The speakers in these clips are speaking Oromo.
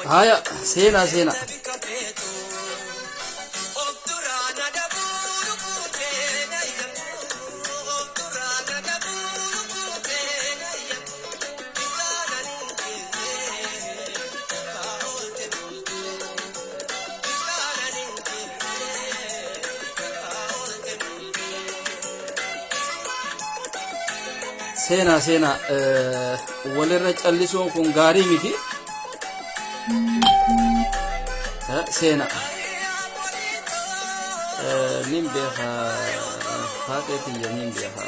هيا سينا سينا سينا سينا ولرج اللسون كون غاري ميتي سينا نيم بيها فاتتي نيم بيها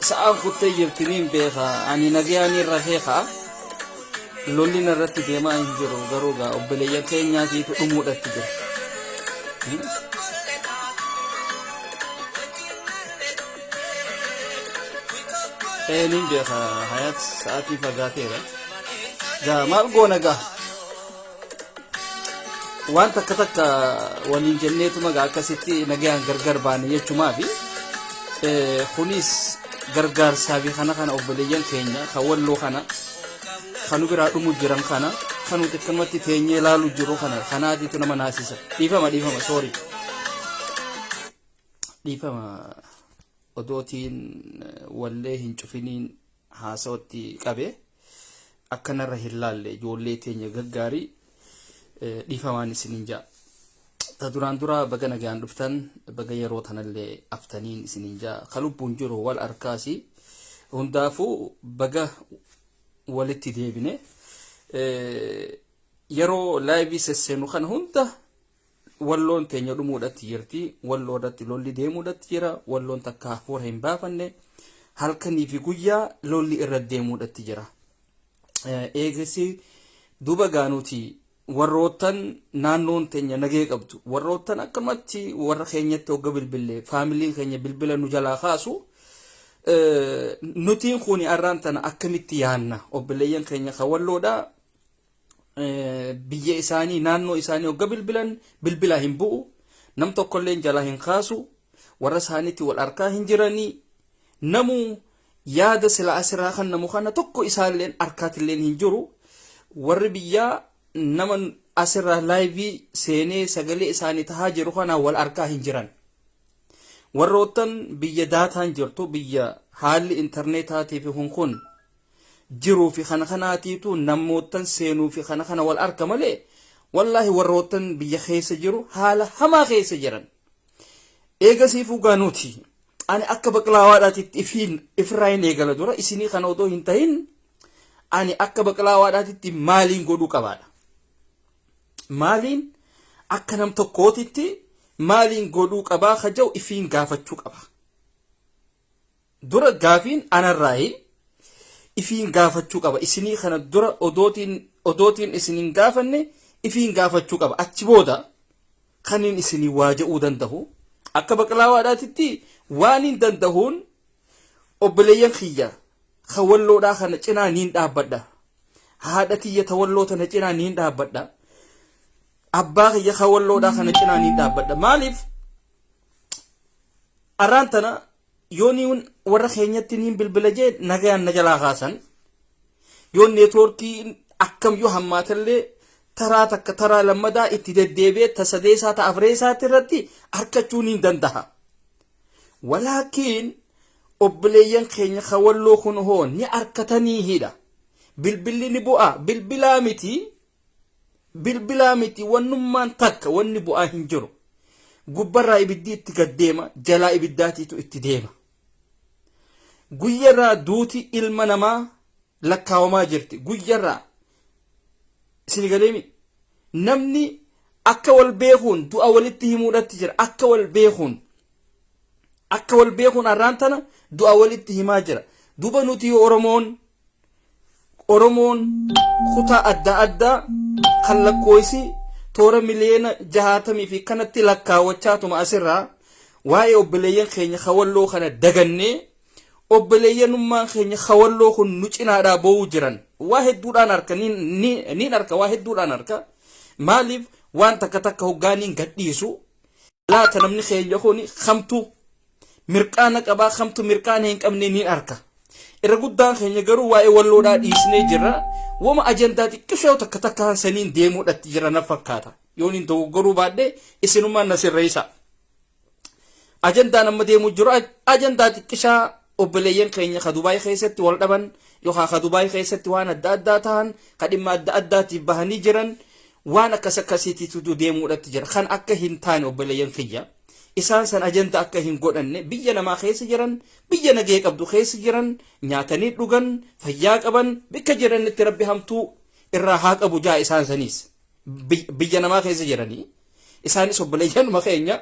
سأل كنت يبتنين بيها أني نجياني رهيخا لولي نرتي ديما إنجرو غروغا وبليا كينيا في أمور التجر نيم بيها حياة ساعتي فقاتيرا جا مالقونا جا وانت كتك ولين جنيتو مغا كسيتي نجيان غرغر باني يچما بي خونيس غرغر سابي خنا اوبليان كينيا خولو خانو برا دمو جيران خانو تكمتي تيني لالو جيرو خنا دي تنما ناسيسا ديفما سوري ديفما ودوتين والله هنشوفينين هاسوتي قبي أكنا رهلال جولي تيني غغاري ديفمان سنينجا تدوران دورا بغنا جان دفتن بغا يروتنا اللي افتنين سنينجا خلو بونجورو والاركاسي هندافو بغا ولتي ديبني يرو لايفي سسنو خان هندا واللون تيني دمو دات يرتي واللو دات لولي ديمو دات يرا واللون تكا فور هم بافن هل كني في غويا لولي ارد ديمو دات يرا ايغسي دوبا غانوتي warrotan naannoon teenya nagee qabdu warrotan akkamatti warra keenyatti hogga bilbille faamiliin keenya bilbila nu jalaa kaasu nutiin kuni arraantana akkamitti yaanna obboleeyyan keenya kawalloodha biyya isaanii naannoo isaanii hogga bilbila hin bu'u nam tokkolleen jalaa hin kaasu warra isaaniitti wal arkaa hin jiranii namu yaada sila asiraa kan namu kana tokko isaalleen arkaatilleen hin jiru warri biyyaa naman asirra live seenee sagalee isaanii tahaa jiru kana wal arkaa hin jiran warroottan biyya daataan jirtu biyya haalli interneetaatii fi kun jiruu fi kanaatiitu namootan seenuu fi kana wal arka malee wallahi warroottan biyya keessa jiru haala hamaa keessa jiran eegasiifuu gaanuuti ani akka baqlaawaadhaatitti ifraayin eegala dura isinii kana odoo hin tahin ani akka baqlaawaadhaatitti maaliin godhuu qabaadha مالين أكنم تقوتي مالين قدوك أبا خجو إفين قافتشوك أبا دورة قافين أنا الرأي إفين قافتشوك أبا إسني خنا دورة أدوتين إسنين قافني إفين قافتشوك أبا أتبودا خنين إسني واجئو دندهو أكبك لاواداتي وانين دندهون أبليان خيا خولو دا خنا جنا نين دابدا هادتي يتولو تنجنا نين دابدا أباغ يخولو دا خنا جنا نين دابدا مالف أرانتنا يونيون ورخينيتي نين بالبلجي نغيان نجلا غاسن يون نيتوركي أكم يو هماتلي ترى تك ترى لما دا اتدديبي تسديسا تأفريسا تردي أركتونين دندها ولكن أبليان خيني خولو خنو هون ني أركتني هيدا بالبلي نبوء بالبلامتي ونمان تك ونبوء هنجرو قبرا إبدي تقديما جلا إبداتي تو اتديما قيرا دوتي إلمنما لكا وما جرتي قيرا سنغاليمي نمني أكا والبيخون دو أولي مورات تجر أكا والبيخون أرانتنا دو أولي تهماجر دوبا نوتي أورمون خطا أدى خلق كويسي تورا مليون جهاتمي في كانت لكا وچاتو مأسرها واي أبليين خيني خولو خنا دغني أبليين نمان خيني خولو خن نوچنا دا بوجران واحد دوران أركا نين أركا واحد دوران أركا ماليف وان تكتك هغانين قديسو لا تنمني خيني خوني خمتو mirqaana qabaa kamtu mirqaana hin qabne ni arka irra guddaan keenya garuu waa'ee walloodhaa dhiisnee jirra wama ajandaa xiqqishoo takka takkaan saniin deemuudhatti jira na fakkaata yoon hin dogoggoruu baadhee isinummaan na sirreessa ajandaan amma deemu jiru ajandaa xiqqishaa obboleeyyan keenya ka Dubaay keessatti wal dhaban yookaan ka Dubaay keessatti waan adda addaa ta'an ka dhimma adda addaatiif bahanii jiran waan akkas akkasiitiitu deemuudhatti jira kan akka hin taane obboleeyyan kiyya isaan san ajandaa akka hin godhanne biyya namaa keessa jiran biyya nagee qabdu keessa jiran nyaatanii dhugan fayyaa qaban bikka jiranitti rabbi hamtuu irraa haa qabu jaa isaan saniis biyya namaa keessa jiranii isaanis obboleeyyanuma keenya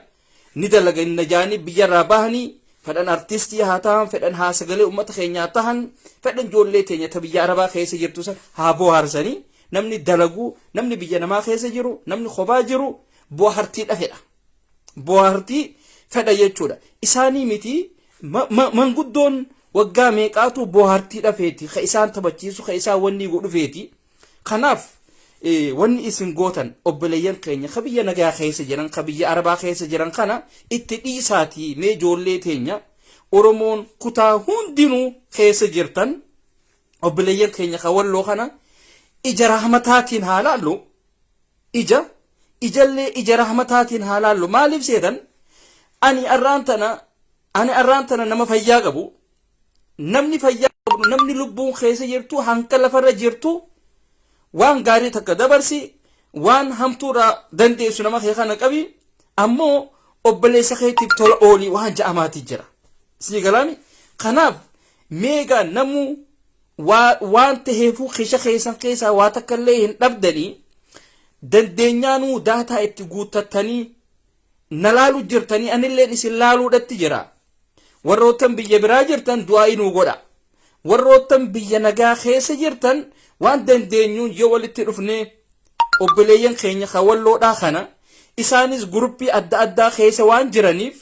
ni dalagan najaanii biyya irraa bahanii fedhan artistii haa ta'an fedhan haa sagalee ummata keenyaa ta'an fedhan ijoollee teenya ta biyya arabaa keessa jirtu san haa bohaarsanii namni dalagu namni biyya namaa keessa jiru namni kophaa jiru bohaartiidha fedha bohaartii fedha jechuudha isaanii miti manguddoon waggaa meeqaatu bohaartiidha feeti ka isaan taphachiisu ka isaan wanni godhu feeti kanaaf wanni isin gootan obboleeyyan keenya ka biyya nagaa keessa jiran ka biyya arabaa keessa jiran kana itti dhiisaatii mee ijoollee teenya oromoon kutaa hundinuu keessa jirtan obboleeyyan keenya ka walloo kana ija rahmataatiin haa laallu ijallee ija rahmataatiin haa laallu maaliif seetan ani arraan tana nama fayyaa qabu namni fayyaa qabu namni lubbuun keessa jirtu hanqa lafarra jirtu waan gaarii takka dabarsi waan hamtuurraa dandeessu nama kee kana qabi ammoo obboleessa keetiif tola oolii waan ja'amaatii jira sii galaami kanaaf meegaa namu waan taheefuu kisha keessan keessaa waa takka illee hin dhabdanii dandeenyaanuu daataa itti guuttattanii na laalu jirtanii anilleen isin laaluudhatti jira warroottan biyya biraa jirtan du'aa inuu godha warroottan biyya nagaa keessa jirtan waan dandeenyuun yoo walitti dhufnee obboleeyyan keenya ka walloodhaa kana isaanis guruppii adda addaa keessa waan jiraniif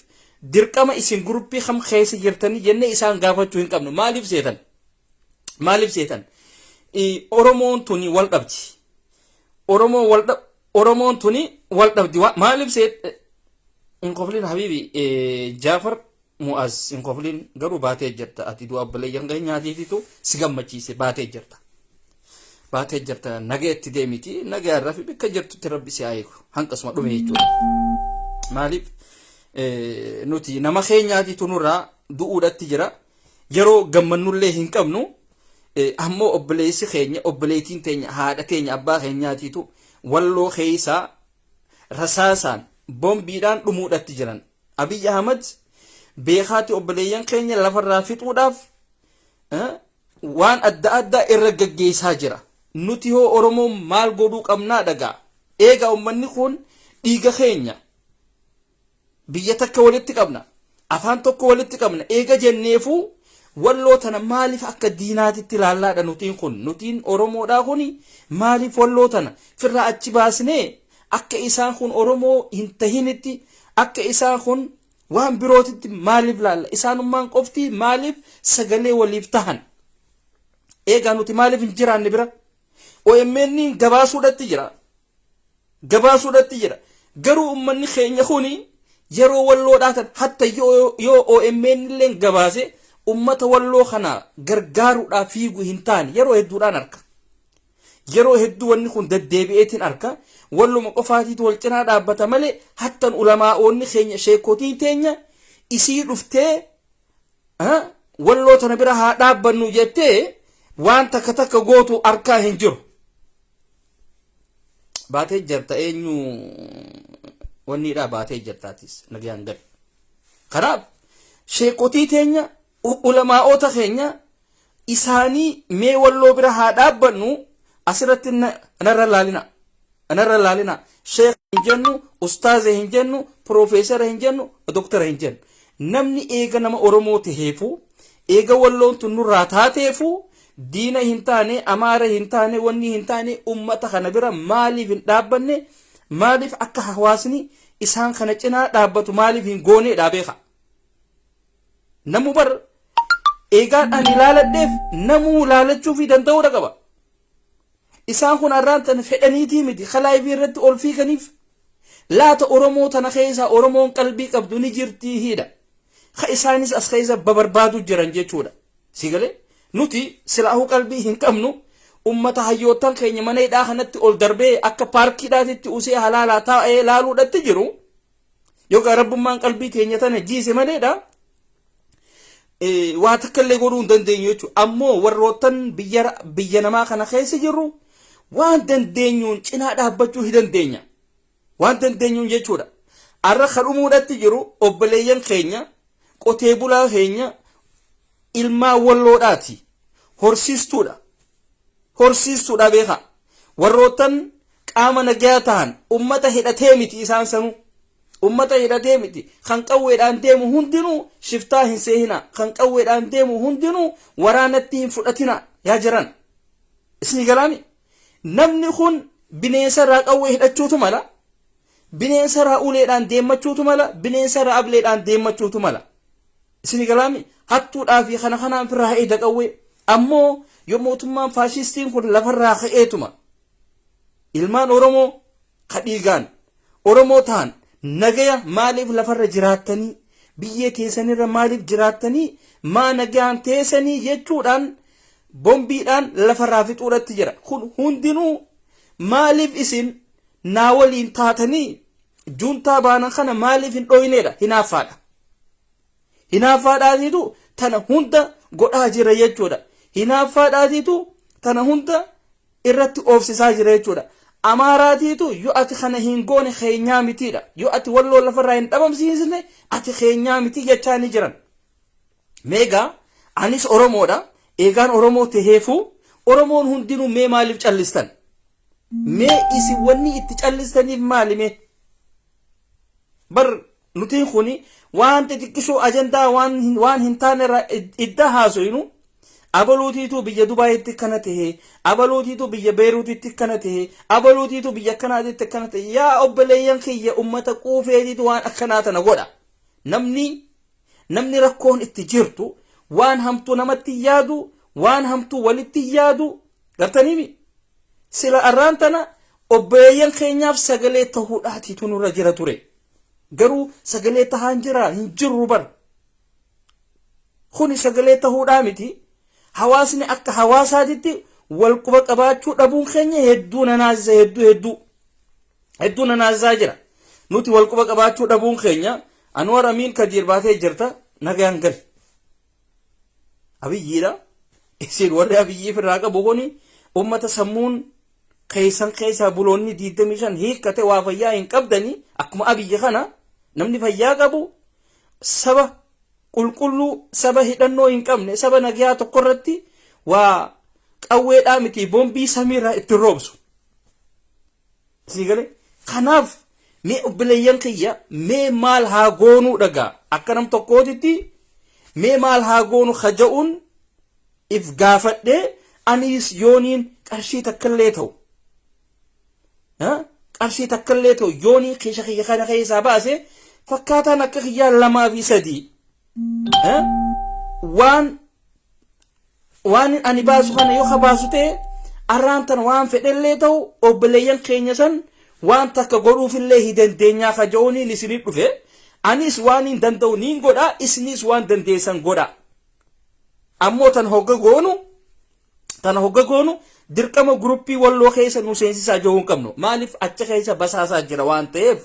dirqama isin guruppii kam keessa jirtanii jennee isaan gaafachuu hin qabnu maaliif seetan oromoon tuni wal dhabdi oromoon tuni wal dhabdi maaliif seet in qoflin habibi Jaafar Mu'az in qoflin garuu baatee jirta ati du'a obboleeyyan keenyaatiitu si gammachiise baatee jirta nagaa itti deemiti nagaa irraa fi bikka jirtutti rabbi si eegu hanqasuma dhume jechuudha maaliif nuti nama keenyaatiitu nurraa du'uudhatti jira yeroo gammannullee hin qabnu ammoo obboleessi keenya obboleetiin teenya haadha teenya abbaa keenyaatiitu walloo keessaa rasaasaan bombiidhaan dhumuudhatti jiran Abiy Ahmad beekaati obboleeyyan keenya lafarraa fixuudhaaf waan adda addaa irra gaggeessaa jira nuti hoo oromoon maal godhuu qabnaa dhagaa eega ummanni kun dhiiga keenya biyya takka walitti qabna afaan tokko walitti qabna eega jenneefuu walloo tana maaliif akka diinaatitti ilaallaadha nutiin oromoodhaa kuni maaliif walloo tana firraa achi baasnee akka isaan kun oromoo hin tahinitti akka isaan kun waan birootitti maaliif laalla isaanummaan qofti maaliif sagalee waliif tahan eegaa nuti maaliif hin jiraanne bira OMN gabaasuudhatti jira garuu ummanni keenya kuni yeroo walloodhaa tan hatta yoo OMN illee gabaase ummata walloo kana gargaaruudhaaf fiigu hin taane yeroo hedduudhaan arka yeroo hedduu wanni kun deddeebi'eetiin arka walluma qofaatiitu wal cinaa dhaabbata malee hattan ulamaa'oonni keenya sheekotiin teenya isii dhuftee walloo tana bira haa dhaabbannu jettee waan takka gootu arkaa hin jiru baatee jirta eenyu wanniidhaa baatee jirtaatis nagaan gad kanaaf sheekotii teenya ulamaa'oota keenya isaanii mee walloo bira haa dhaabbannu asirratti narra laalina sheekh hin jennu ustaaza hin jennu profeesara hin jennu doktara hin jennu namni eega nama oromoo taheefu eega walloon tun nurraa taateefu diina hin taane amaara hin taane wanni hin taane ummata kana bira maaliif hin dhaabbanne maaliif akka hawaasni isaan kana cinaa dhaabbatu maaliif hin goonee dhaabeeka namu bar eegaan ani ilaaladheef namuu laalachuu fi danda'uudha qaba isaan kun arraan tana fedhaniitii miti kalaayifii irratti ol fiikaniif laata oromoo tana keessaa oromoon qalbii qabdu ni jirtii hidha ka isaanis as keessa babarbaadu jiran jechuudha. Sigale nuti silaahu qalbii hin qabnu ummata hayyootan keenya mana hidhaa kanatti ol darbee akka paarkiidhaatitti usee halaalaa taa'ee laaluudhatti jiru yookaan rabbummaan qalbii keenya tana jiise maleedha. Waa takkallee godhuu hin dandeenyu jechuudha. Ammoo warroottan biyya namaa kana keessa jirru waan dandeenyuun cinaa dhaabbachuu hin dandeenya. Waan dandeenyuun jechuudha. Arra kadhumuudhatti jiru obboleeyyan keenya qotee bulaa keenya ilmaa walloodhaati. Horsiistuudha beeka. Warroottan qaama nagaa ta'an ummata hidhatee miti isaan sanuu. Ummata hidhatee miti kan qawweedhaan deemu hundinuu shiftaa hin seehina. Kan qawweedhaan deemu hundinuu waraanatti hin fudhatina yaa jiran. Isni galaami. Namni kun bineensa irraa qawwee hidhachuutu mala. Bineensa irraa uleedhaan deemachuutu mala. Bineensa irraa ableedhaan deemachuutu mala. Isni galaami. Hattuudhaa fi kana kanaan firraa eeda qawwee. Ammoo yoo mootummaan faashistiin kun lafarraa ka'eetuma. Ilmaan Oromoo kadhiigaan Oromoo ta'an nagaya maaliif lafarra jiraattanii biyya teessanirra maaliif jiraattanii maa nagaan teessanii jechuudhaan bombiidhaan lafarraa fixuudhatti jira. Kun hundinuu maaliif isin naa waliin taatanii juuntaa baanan kana maaliif hin dhoyneedha? Hinaaffaadha. Hinaaffaadhaatiitu tana hunda godhaa jira jechuudha. Hinaaffaadhaatiitu tana hunda irratti oofsisaa jira jechuudha. Amaaraatiitu yoo ati kana hin goone keenyaa mitiidha. Yoo ati walloo lafarraa hin dhabamsiisne ati keenyaa miti jechaa ni jiran. Meegaa anis Oromoodha. Eegaan Oromoo taheefu Oromoon hundinuu mee maaliif callistan? Mee isin wanni itti callistaniif maali mee? Bar nuti kuni waan xixiqqisoo ajandaa waan hin taane irraa idda haasoynu. Abaluutiitu biyya Dubaayitti kana tahe, abaluutiitu biyya Beeruutitti kana tahe, abaluutiitu biyya akkanaatitti kana tahe. Yaa obboleeyyan kiyya ummata quufeetiitu waan akkanaa tana godha. Namni rakkoon itti jirtu waan hamtuu namatti yaadu, waan hamtuu walitti yaadu gartaniimi. Sila arraan tana obboleeyyan keenyaaf sagalee tahuudhaatiitu nurra jira ture. Garuu sagalee tahaan jira hin jirru bar. Kuni sagalee tahuudhaa miti. Hawaasni akka hawaasaatitti wal quba qabaachuu dhabuun keenya hedduu nanaasisaa jira. Nuti wal quba qabaachuu dhabuun keenya Anwar Amiin Kadir baatee jirta nagaan gali. Abiyyiidha. Isin warri abiyyii firraa qabu kuni ummata sammuun keessaa buloonni 25 hiikkate waa fayyaa hin qabdanii akkuma abiyyi kana namni fayyaa qabu saba qulqulluu saba hidhannoo hin qabne saba nagaa tokko irratti waa qawweedhaa miti bombii samiirraa itti roobsu. Sigale kanaaf mee obboleeyyan kiyya mee maal haa goonuu dhagaa akka nam tokkootitti mee maal haa goonu khaja'uun if gaafadhee anis yooniin qarshii takkallee ta'u. Qarshii takkallee ta'u yoonii keessa kiyya kana keessaa baase fakkaataan akka kiyyaa 2 fi 3. Waan ani baasu kana yoo baasu ta'e arraan tan waan fedhellee ta'u obboleeyyan keenya san waan takka godhuufillee hin dandeenyaa khaja'uuniin isinii dhufe anis waan hin danda'u niin godha isinis waan dandeessan godha. Ammoo tan hogga goonu dirqama gruppii walloo keessa nu seensisaa jiruu hin qabnu. Maaliif achi keessa basaasaa jira waan ta'eef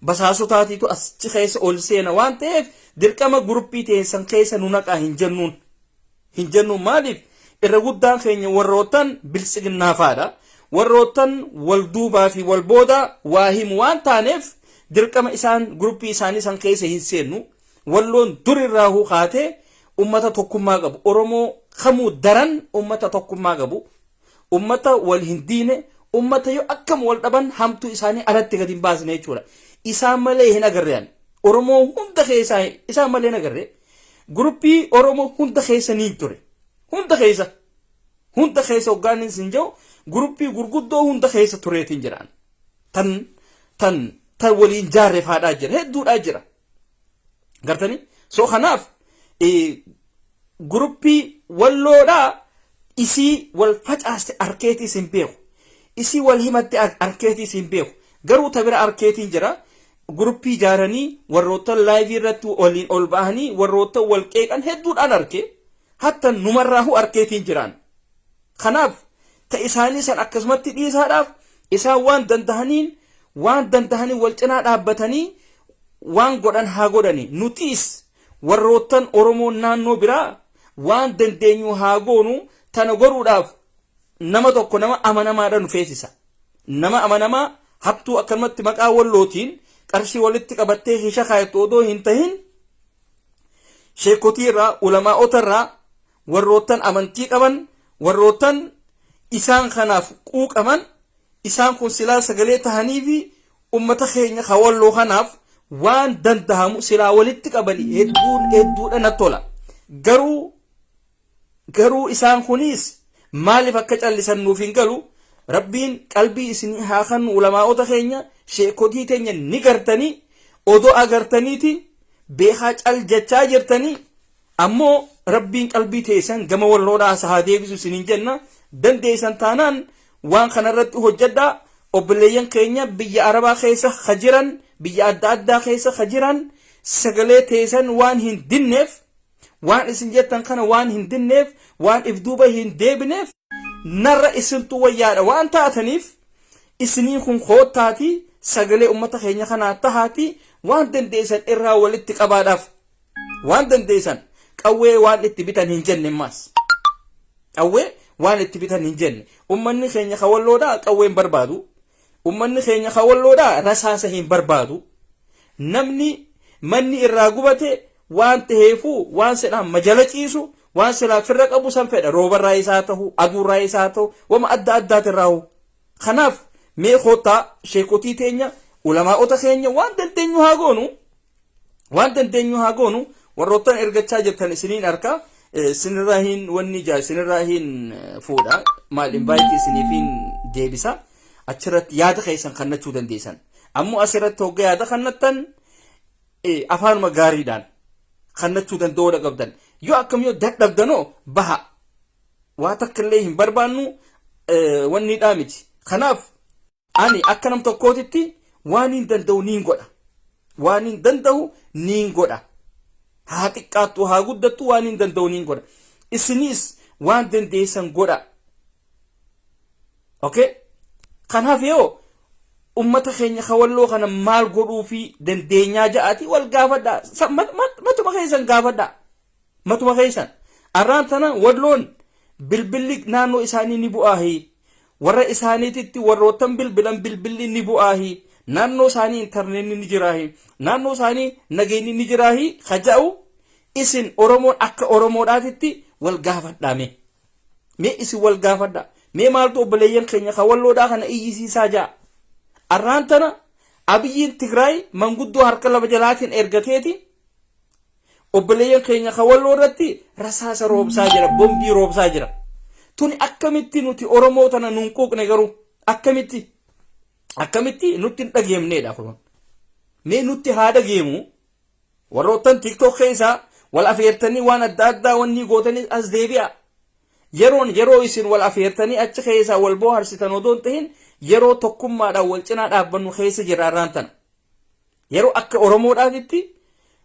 basaasotaatiitu achi keessa ol seena waan ta'eef dirqama gruppii teessan keessa nu naqaa hin jennuun maaliif irra guddaan keenya warroottan biltsiginnaafaadha. Warroottan wal duubaa fi wal booda waa himu waan taaneef dirqama isaan gruppii isaanii san keessa hin seennu. Walloon durirraa huuqaatee ummata tokkummaa qabu. Oromoo kamuu daran ummata tokkummaa qabu. Ummata wal hin diine, ummata yoo akkam wal dhaban hamtuu isaanii alatti gadi hin baasne jechuudha. Isaan malee hin agarreen. Oromoo hunda keessaa isaan malee hin agarree. Gruppii Oromoo hunda keessa ni ture. Hunda keessa hoggaan hin jiru gruppii gurguddoo hunda keessa tureetiin jiraan. Tan waliin jaarreefaadhaa jira. Hedduudhaa jira. Gartanii? So kanaaf gruppii walloodhaa isii wal facaaste arkeetiis hin beeku. Isii wal himatte arkeetiis hin beeku. Garuu tabira arkeetiin jira. guruppii ijaaranii warroota laayivii irratti waliin ol bahanii warroota wal qeeqan hedduudhaan arke hatta numarraahu arkeetiin jiraan. Kanaaf ta isaanii san akkasumatti dhiisaadhaaf isaan waan dandahanii wal cinaa dhaabbatanii waan godhan haa godhani. Nutiis warroottan Oromoon naannoo biraa waan dandeenyu haa goonu. Tana godhuudhaaf nama tokko nama amanamaadha nu feesisa. Nama amanamaa hattuu akkanumatti maqaa wallootiin qarshii walitti qabattee hisha kaayattu odoo hin tahin sheekotii irraa ulamaa'ota irraa warroottan amantii qaban warroottan isaan kanaaf quuqaman isaan kun silaa sagalee tahanii fi ummata keenya kawalloo kanaaf waan dandahamu silaa walitti qabanii hedduudha na tola. Garuu isaan kunis maaliif akka callisan nuuf hin galu. Rabbiin qalbii isinii haa kennu ulamaa'ota keenya sheekotii teenya ni gartanii odoo agartaniiti beekaa cal jechaa jirtanii ammoo rabbiin qalbii teessan gama walloodhaa haa deebisu isiniin jenna. Dandeessan taanaan waan kanarratti hojjedhaa. Obboleeyyan keenya biyya Arabaa keessa jiran biyya adda addaa keessa jiran sagalee teessan waan hin dinneef waan isin jettan kana waan hin dinneef waan if duuba hin deebineef narra isintu wayyaadha waan taataniif isinii kun koottaati sagalee ummata keenya kanaa tahaati waan dandeessan irraa walitti qabaadhaaf waan dandeessan qawwee waan itti bitan hin jenne maas qawwee waan itti bitan hin jenne. Ummanni keenya kawalloodhaa qawween barbaadu. Ummanni keenya kawalloodhaa rasaasa hin barbaadu. Namni manni irraa gubate waan ta'eefuu waan sedhaan majala ciisu waan silaa firra qabu san fedha roobarraa isaa ta'u aduurraa isaa ta'u wama adda addaatirraahu. Kanaaf mee koottaa sheekotii teenya ulamaa'ota keenya waan dandeenyu haa goonu warroottan ergachaa jirtan isiniin arkaa sinirraa hin wanni jaa sinirraa hin fuudha maal invaayitii isiniifiin deebisa achirratti yaada keessan kannachuu dandeessan. Ammoo asirratti hogga yaada kannattan afaanuma gaariidhaan kannachuu danda'uudha qabdan. Yoo akkam yoo dadhabdanoo baha waa takka illee hin barbaannu wanni miti. Kanaaf ani akka nam tokkootitti waan hin danda'u niin godha. Haa xiqqaattu haa guddattu waan hin danda'u niin godha. Isinis waan dandeessan godha. Okay? Kanaaf yoo ummata keenya kawalloo kana maal godhuu fi dandeenyaa ja'aati wal gaafadhaa. Matuma keessan gaafadhaa. Matuma keessan. Arraan tana walloon bilbilli naannoo isaanii ni bu'aahi. Warra isaaniititti warroottan bilbilli ni bu'aahi. Naannoo isaanii intarneetni ni jiraahi. Naannoo isaanii nageenyi ni jiraahi. Kaja'u isin Oromoon akka Oromoodhaatitti wal gaafadhaa mee. Mee isin wal gaafadhaa. Mee maaltu obboleeyyan keenya kawalloodhaa kana iyyisiisaa ja'a. Arraan tana Abiyyiin Tigraay manguddoo harka lama jalaatiin ergateeti. Obboleeyyan keenya kawalloo irratti rasaasa roobsaa jira. Bombii roobsaa jira. Tuni akkamitti nuti Oromoo tana nuun quuqne garuu akkamitti nutti hin dhageemneedha kun. Mee nutti haa dhageemu warroottan TikTok keessaa wal afeertanii waan adda addaa wanni gootanii as deebi'a. Yeroo isin wal afeertanii achi keessaa wal bohaarsitan odoon tahin yeroo tokkummaadhaan wal cinaa dhaabbannu keessa jira arraan tana. Yeroo akka Oromoodhaatitti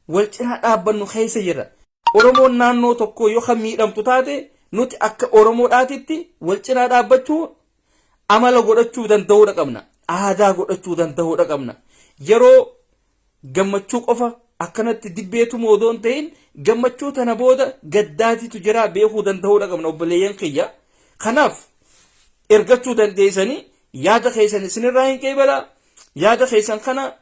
wal cinaa dhaabbannu keessa jira. Oromoon naannoo tokko yoo kan miidhamtu taate nuti akka Oromoodhaatitti wal cinaa dhaabbachuu amala godhachuu danda'uudha qabna. Aadaa godhachuu danda'uudha qabna. Yeroo gammachuu qofa akkanatti dibbeetu odoon ta'in gammachuu tana booda gaddaatitu jira beekuu danda'uudha qabna obboleeyyan kiyya. Kanaaf ergachuu dandeessanii yaada keessan isinirraa hin qeebala. Yaada keessan kana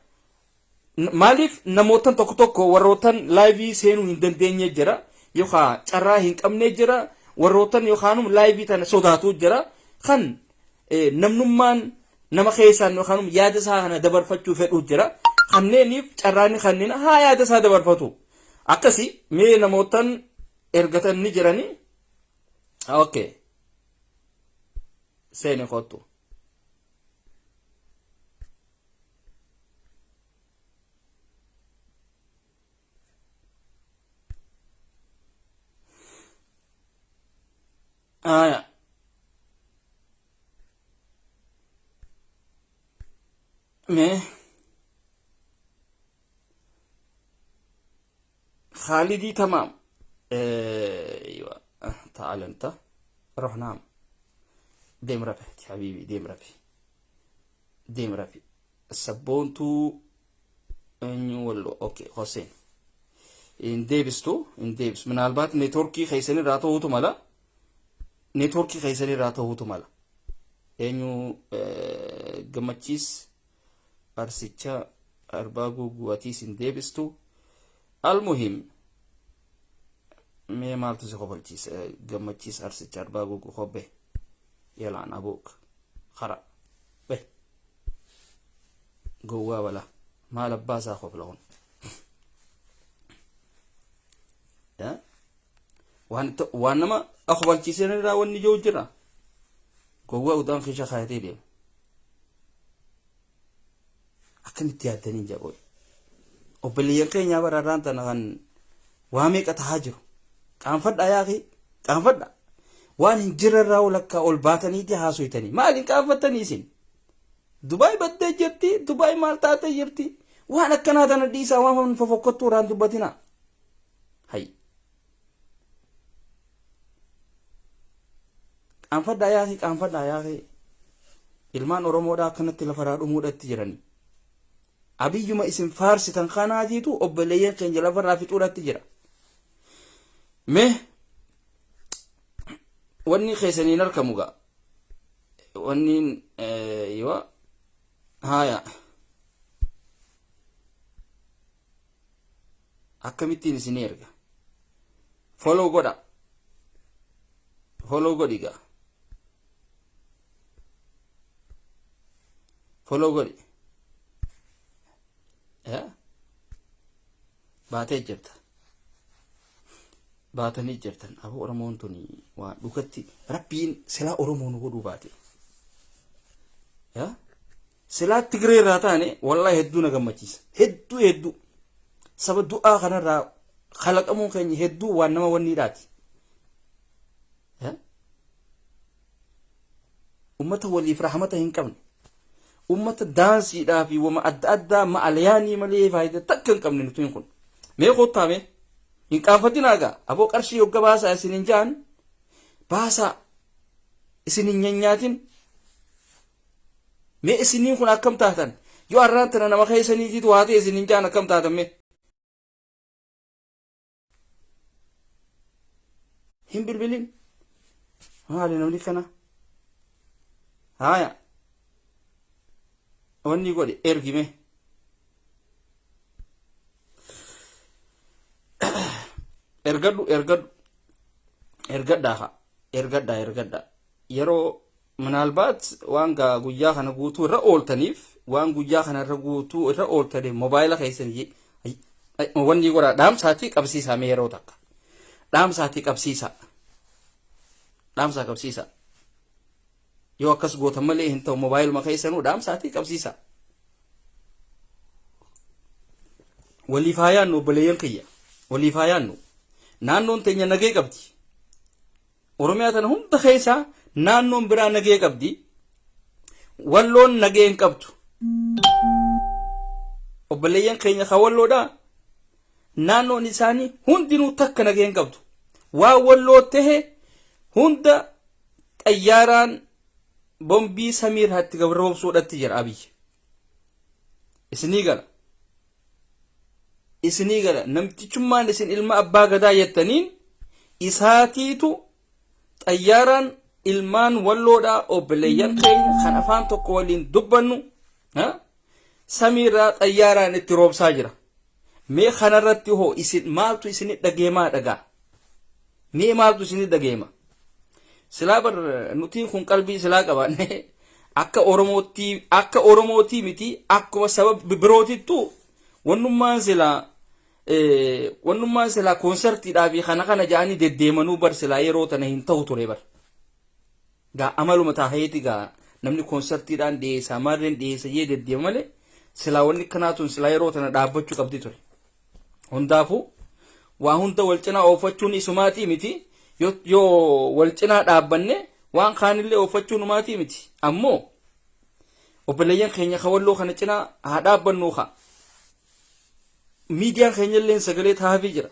maaliif namootan tokko warrootan laayivii seenuu hin dandeenye jira yookaan carraa hin qabne jira warrootan yookaan laayivii tana sodaatu jira kan namnummaan nama keessaan yookaan yaada isaa kana dabarfachuu fedhu jira. Kanneeniif carraani kanneen haa yaada isaa dabarfatu. Akkasi mee namootan ergatan ni jiranii. Okay. Seene kottu. Me خالدي تمام. ايوه تعال انت روح نام. ديم ربحت حبيبي، ديم ربحي، ديم ربحي. السبونتو انيو ولو اوكي حسين ان ديبستو ان ديبس من البات نتوركي خيسني راتو هوتو مالا، نتوركي خيسني راتو هوتو مالا انيو جماتشيس ارسيتشا ارباغو غواتيس ان ديبستو. المهم مي مالتو سيخوبالتشيس جماتشيس ارسيتشا ارباغو غوبي يلعن ابوك خرا به جوا ولا ما لباسا خوف لهون. يا وانما اخبار تشيسن را وني جوجرا جوا ودان خيشا خايتي دي اكن تياتني جابوي وبليان كينيا براران تنغن وامي كتهاجر كان فدا يا اخي كان فدا وان جررا ولك اول باتني دي هاسويتني مالي كان فتني سين دبي بدي جرتي دبي مالتاتي جرتي وانا كندا نديسا وان ففكتو ران دبتنا هاي كان فدا يا اخي كان فدا يا اخي ilmaan oromoodhaa akkanatti lafaraa dhumuudhatti jirani. Abiyyuma isin faarsitan kanaatiitu obboleeyyan keenya lafarraa fixuudhatti jira. Mee wanni keessaniin argamu gaa wanni yoo haaya akkamittiin isin erga follow godha, follow godhi gaa, follow godhi baatee jirta, baatanii jirtan. Aboo oromoon tuni waan dhugatti rabbiin silaa oromoon godhuu baate silaa Tigree irraa taane wallahi hedduu na gammachiisa, hedduu saba du'aa kanarraa khalaqamuun keenya hedduu waan nama wanniidhaati. ummata waliif rahmata hin qabne, ummata daansiidhaa fi wama adda addaa ma'alyaanii malee faayidaa takka hin qabne nuti kun. Mee qottaame hin qaanfatinaa gaa aboo qarshii yogga baasaa isin hin jaan baasaa isin hin nyanyaatin. Mee isiniin kun akkam taatan yoo arraan tana nama keessaniitiitu waatee isin hin jaan akkam taatan mee hin bilbilin maali namni kana haaya wanni godhe ergime ergadhaa yeroo manaalbaat waan guyyaa kana guutuu irra ooltaniif waan guyyaa kana irra guutuu irra ooltaniif mobaayila keessanii wanni godhaa dhaamsaatii qabsiisaa mee yeroo takka dhaamsaatii qabsiisaa yoo akkas gootan malee hin ta'u mobaayiluma keessanuu dhaamsaatii qabsiisaa. Waliif haa yaannu obboleeyyan kiyya, waliif haa yaannu. Naannoon teenya nagee qabdi. Oromiyaa tana hunda keessaa naannoon biraa nagee qabdi. Walloon nagee hin qabdu. Obboleeyyan keenya ka walloodhaa naannoon isaanii hundinuu takka nagee hin qabdu. Waa walloo tahe hunda xayyaaraan bombii samiir hatti gabroobsuudhatti jira abiyyi. Isinii gala namtichummaan isin ilma abbaa gadaa jettaniin isaatiitu xayyaaraan ilmaan walloodhaa obboleeyyan keenya kan afaan tokko waliin dubbannu samiirraa xayyaaraan itti roobsaa jira. Mee kanarratti hoo isin maaltu isinit dhageemaa dhagaa? Mee maaltu isinit dhageema? Silaa bar nuti kun qalbii silaa qabaanne akka oromootii miti akkuma sabab birootittu wannummaan silaa konsertiidhaa fi kana ja'anii deddeemanuu bar silaa yeroo tana hin ta'u ture bar. Gaa amaluma taaheeti gaa namni konsertiidhaan dhiyeessaa maarreen dhiyeessa jee deddeema malee silaa wanni kanaatun silaa yeroo tana dhaabbachuu qabdi ture. Hundaafuu waa hunda wal cinaa oofachuun isumaatii miti. Yoo wal cinaa dhaabbanne waan kaanillee oofachuun umaatii miti. Ammoo obboleeyyan keenya ka walloo kana cinaa haa dhaabbannuu haa. Miidiyaan keenya illee sagalee taafii jira.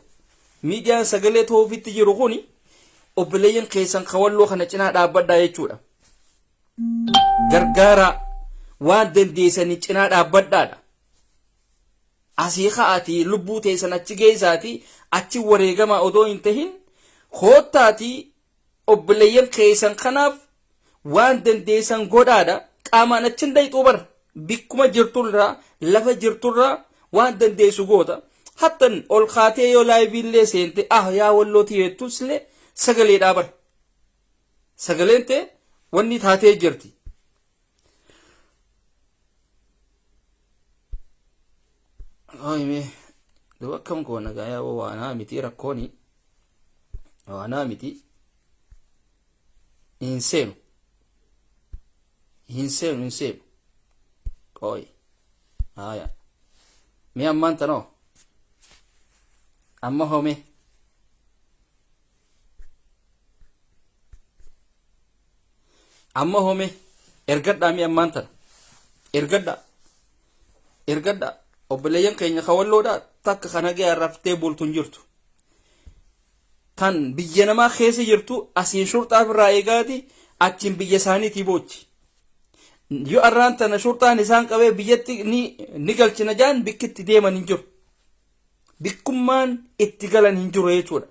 miidiyaan sagalee toofitti jiru kuni obboleeyyan keessan kawalloo kana cinaa dhaabbadhaa jechuudha. Gargaaraa waan dandeessanii cinaa dhaabbadhaadha. Asii ka'aatii lubbuu teessan achi geessaatii achi wareegamaa odoo hin tahin koottaatii obboleeyyan keessan kanaaf waan dandeessan godhaadha. Qaamaan achi hin dayxuu bara bikkuma jirturraa lafa jirturraa waan dandeessu goota. Hattan ol kaatee yoo laayiviillee seente yaa wallootii jettuslee sagaleedhaa bara. Sagaleen ta'e wanni taatee jirti. Duba akkam goona gaayaa waanaa miti rakkooni waanaa miti hin seenu qooyi haaya mi ammaan tanoo amma home ergadhaa mi ammaan tana ergadhaa obboleeyyan keenya kawalloodhaa takka kana ga'aa raftee bultuun jirtu tan biyya namaa keessa jirtu asiin shurxaaf irraa eegaati achiin biyya isaaniitii boochi yoo arraan tana shurxaan isaan qabee biyyatti ni galchina jaan bikkitti deeman hin jiru bikkummaan itti galan hin jiru jechuudha.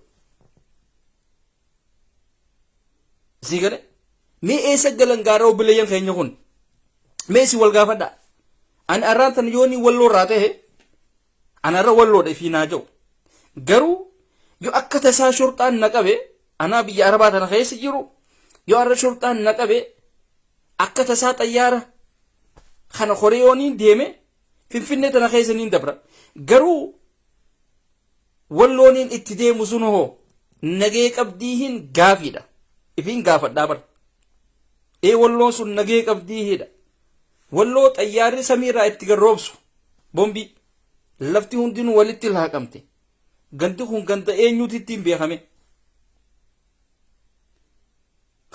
Sii gale mee eessa galan gaara obboleeyyan keenya kun mee si wal gaafadhaa. Ani arraan tana yooni walloo irraa ta'e ana irra walloodha fi naa jiru garuu yoo akka tasaa shurxaan na qabe anaa biyya arabaa tana keessa jiru yoo arra shurxaan na qabe akka tasaa xayyaara kana horee yooniin deeme finfinnee tana keessa niin dabra garuu wallooniin itti deemu sun hoo nagee qabdii hin gaafiidha ifiin gaafadhaa bara walloon sun nagee qabdii hidha walloo xayyaarri samiirraa itti garroobsu bombii lafti hundinuu walitti laaqamte ganti kun ganta eenyuuti ittiin beekame.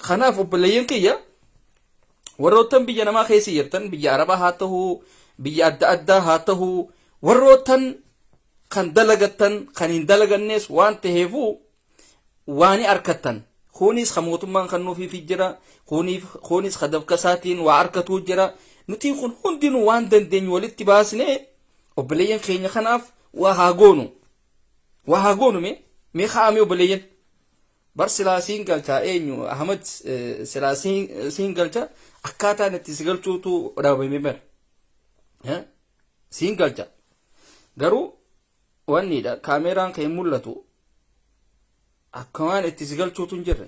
Kanaaf obboleeyyan kiyya warroottan biyya namaa keessa jirtan biyya arabaa haa ta'uu biyya adda addaa haa ta'uu warroottan kan dalagattan kan hin dalagannees waan ta'eefuu waan arkattan kunis ka mootummaan kan nuufiif jira kunis ka dabkasaatiin waa arkatuu jira nuti kun hundinuu waan dandeenyu walitti baasnee obboleeyyan keenya kanaaf waa haa goonu mee kaa'ame obboleeyyan bar silaasiin galchaa eenyu Ahmad silaasiin galchaa akkaataan itti si galchuutu dhaabame bara siin galcha garuu wanniidha kaameraan kan mul'atu akkamaan itti si galchuutu hin jirre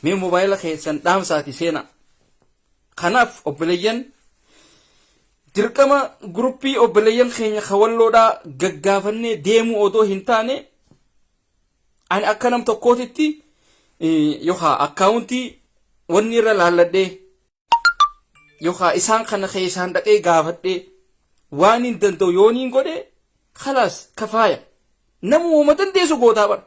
mee mobaayila keessan dhaamsaati seena. Kanaaf obboleeyyan dirqama gruppii obboleeyyan keenya kawalloodhaa gaggaafannee deemuu odoo hin taane ani akka nam tokkootitti yookaan akkaawuntii wanni irra laalladhee yookaan isaan kana keessaan dhaqee gaafadhee waan hin danda'u yooniin godhee khalaas kafaaya namuma dandeessu gootaa bara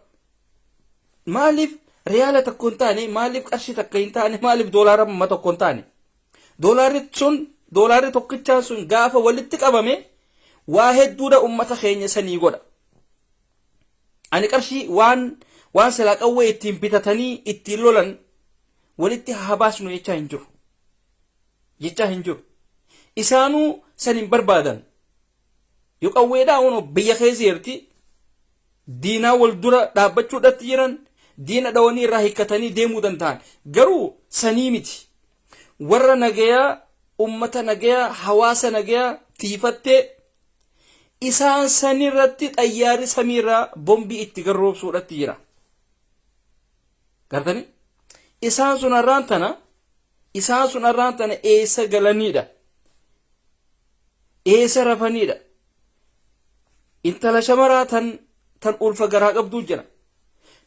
maaliif riyaala tokko hin taane maaliif qarshii takka hin taane maaliif doolaara amma tokko hin taane doolaarri tokkichaan sun gaafa walitti qabame waa hedduudha ummata keenya sanii godha. Ani qarshii waan silaa qawwee ittiin bitatanii ittiin lolan walitti habaasnu jechaa hin jiru isaanuu san hin barbaadan yoo qawweedhaa uno biyya keessa jirti diinaa wal dura dhaabbachuudhaatti jiran diina dhawanii irraa hikkatanii deemuu danda'an garuu sanii miti warra nagayaa ummata nagayaa hawaasa nagayaa tiifattee isaan sanirratti xayyaarri samiirraa bombii itti garroobsuudhaatti jira. Gartani isaan sun arraan tana eessa galaniidha eessa rafaniidha intala shamaraa tan ulfa garaa qabduu jira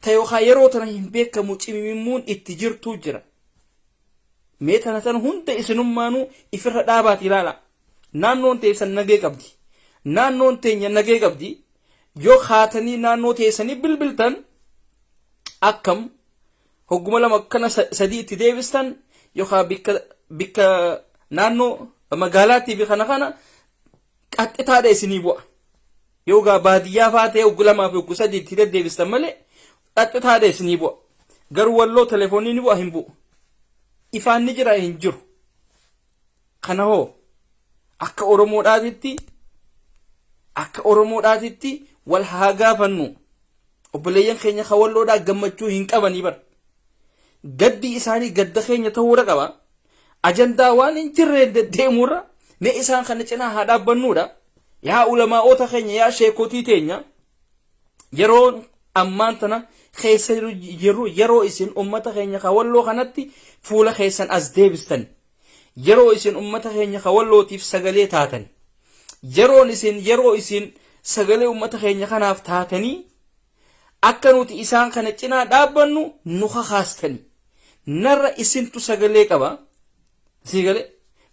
ta yookaan yeroo tana hin beekamu cimimmuun itti jirtuu jira. Mee tana tan hunda isinummaanuu ifirra dhaabaati ilaala naannoon teessan nagee qabdi. Naannoon teenya nagee qabdi yoo haatanii naannoo teessanii bilbiltan akkam hogguma lama kana sadii itti deebistan yookaan bikka naannoo magaalaatiif kana qaxxitaadha isinii bu'a Yoga baadiyyaa faatee uggulamaa fi uggusadii itti deddeebistan malee dhaxxitaadha isinii bu'a. Garuu walloo telefoonii ni bu'a hin bu'u. Ifaan ni jira hin jiru. Kana hoo akka Oromoodhaatitti wal haa gaafannu. Obboleeyyan keenya ka walloodhaa gammachuu hin qabanii bar. Gaddi isaanii gadda keenya ta'uudha qaba. Ajandaa waan hin jirreen deddeemuurra mee isaan kana cinaa haa dhaabbannuudha. Yaa ulamaa'oota keenya yaa sheekotii teenya yeroo ammaan tana keessa yeroo isin ummata keenya ka walloo kanatti fuula keessan as deebistan. Yeroo isin ummata keenya ka wallootiif sagalee taatan. Yeroo isin sagalee ummata keenya kanaaf taatanii akka nuti isaan kana cinaa dhaabbannu nu kakaastani. Narra isintu sagalee qaba. Sigalee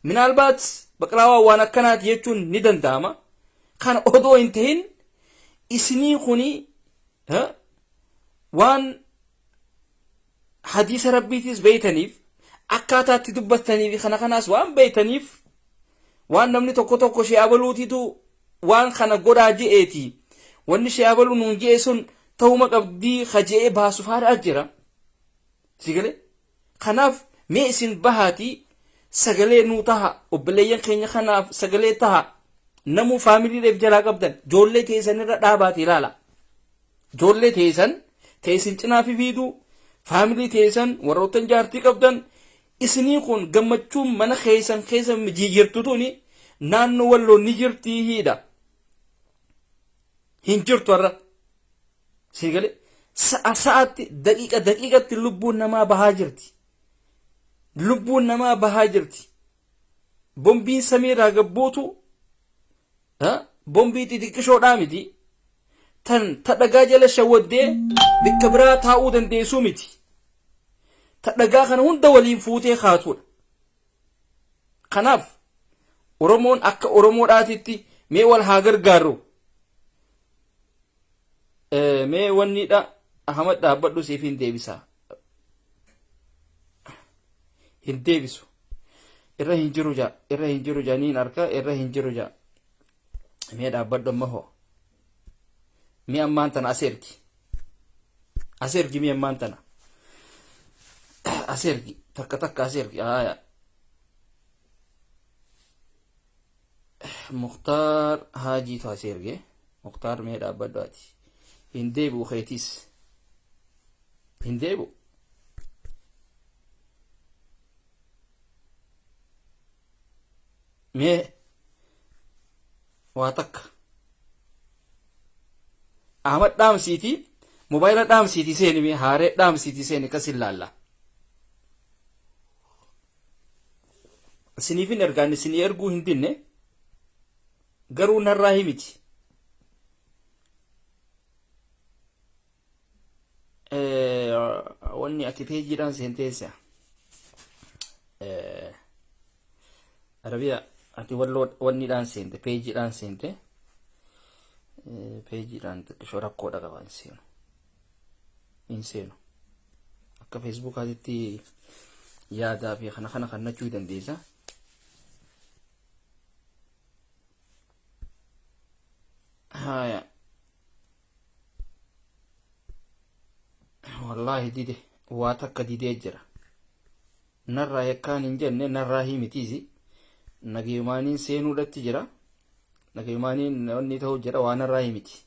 minaalbaat baqlaawaa waan akkanaati jechuun ni danda'ama. Kana odoo hin ta'in isinii kuni waan hadiisa rabbiitis beeytaniif akkaataatti dubbattaniif kana kanaas waan beeytaniif waan namni tokko shee abaluutitu waan kana godhaa je'eeti. Wanni shee abaluu nuun je'e sun ta'uma qabdii kaje'ee baasuuf haadha jira. Sigalee kanaaf mee isin bahaatii sagalee nuu taha obboleeyyan keenya kanaaf sagalee taha. Namuu faamiliidhaaf jalaa qabdan joollee teessan irra dhaabaati ilaala. Joollee teessin cinaa fi fiiduu faamilii teessan warroottan jaartii qabdan isinii kun gammachuun mana keessan keessa jijjiirtutuuni naannoo walloo ni jirtii hiidha. Hin jirtu har'a. Sigalee sa'aatti daqiiqatti lubbuun namaa bahaa jirti. Bombiin samiirraa gabbuutu bombii xixiqqishoodhaa miti. Tan dhagaa jala shawwaddee bakka biraa taa'uu dandeessuu miti. Dhagaa kana hunda waliin fuutee kaatudha. Kanaaf Oromoon akka Oromoodhaatitti mee wal haa gargaarru. Mee wannidha Ahmad dhaabbadhu siif hin deebisaa. Hin deebisu. Irra hin jiru janiin harka irra hin jiru jaa. Mee dhaabbadhu amma hoo. Mee ammaan tana as ergi mee ammaan tana. As ergi takka as ergi. Mukhtaar Haajiitu as erge. Mukhtaar mee dhaabbadhu ati. Hin deebi'u keetis. Hin deebi'u. Mee waa takka. Ahmad dhaamsiitii mobaayila dhaamsiitii seeni mee haaree dhaamsiitii seeni kas ilaalla. Isiniifin ergaan isinii erguu hin dinne garuu narraa himiti. Wanni ati peejiidhaan seenteessa. Arabiyaa ati wanniidhaan seente peejiidhaan seente. Peejiidhaan xiqqishoo rakkoodha qaba hin seenu. Akka feesbuukaatitti yaadaa fi kana kannachuu dandeessa. Haya. Wallahi dide waa takka didee jira. Narraa yakkaan hin jenne narraa himitiisi. Nageemaaniin seenuudhatti jira. Nageemaaniin wanni ta'uu jira waan narraa himiti.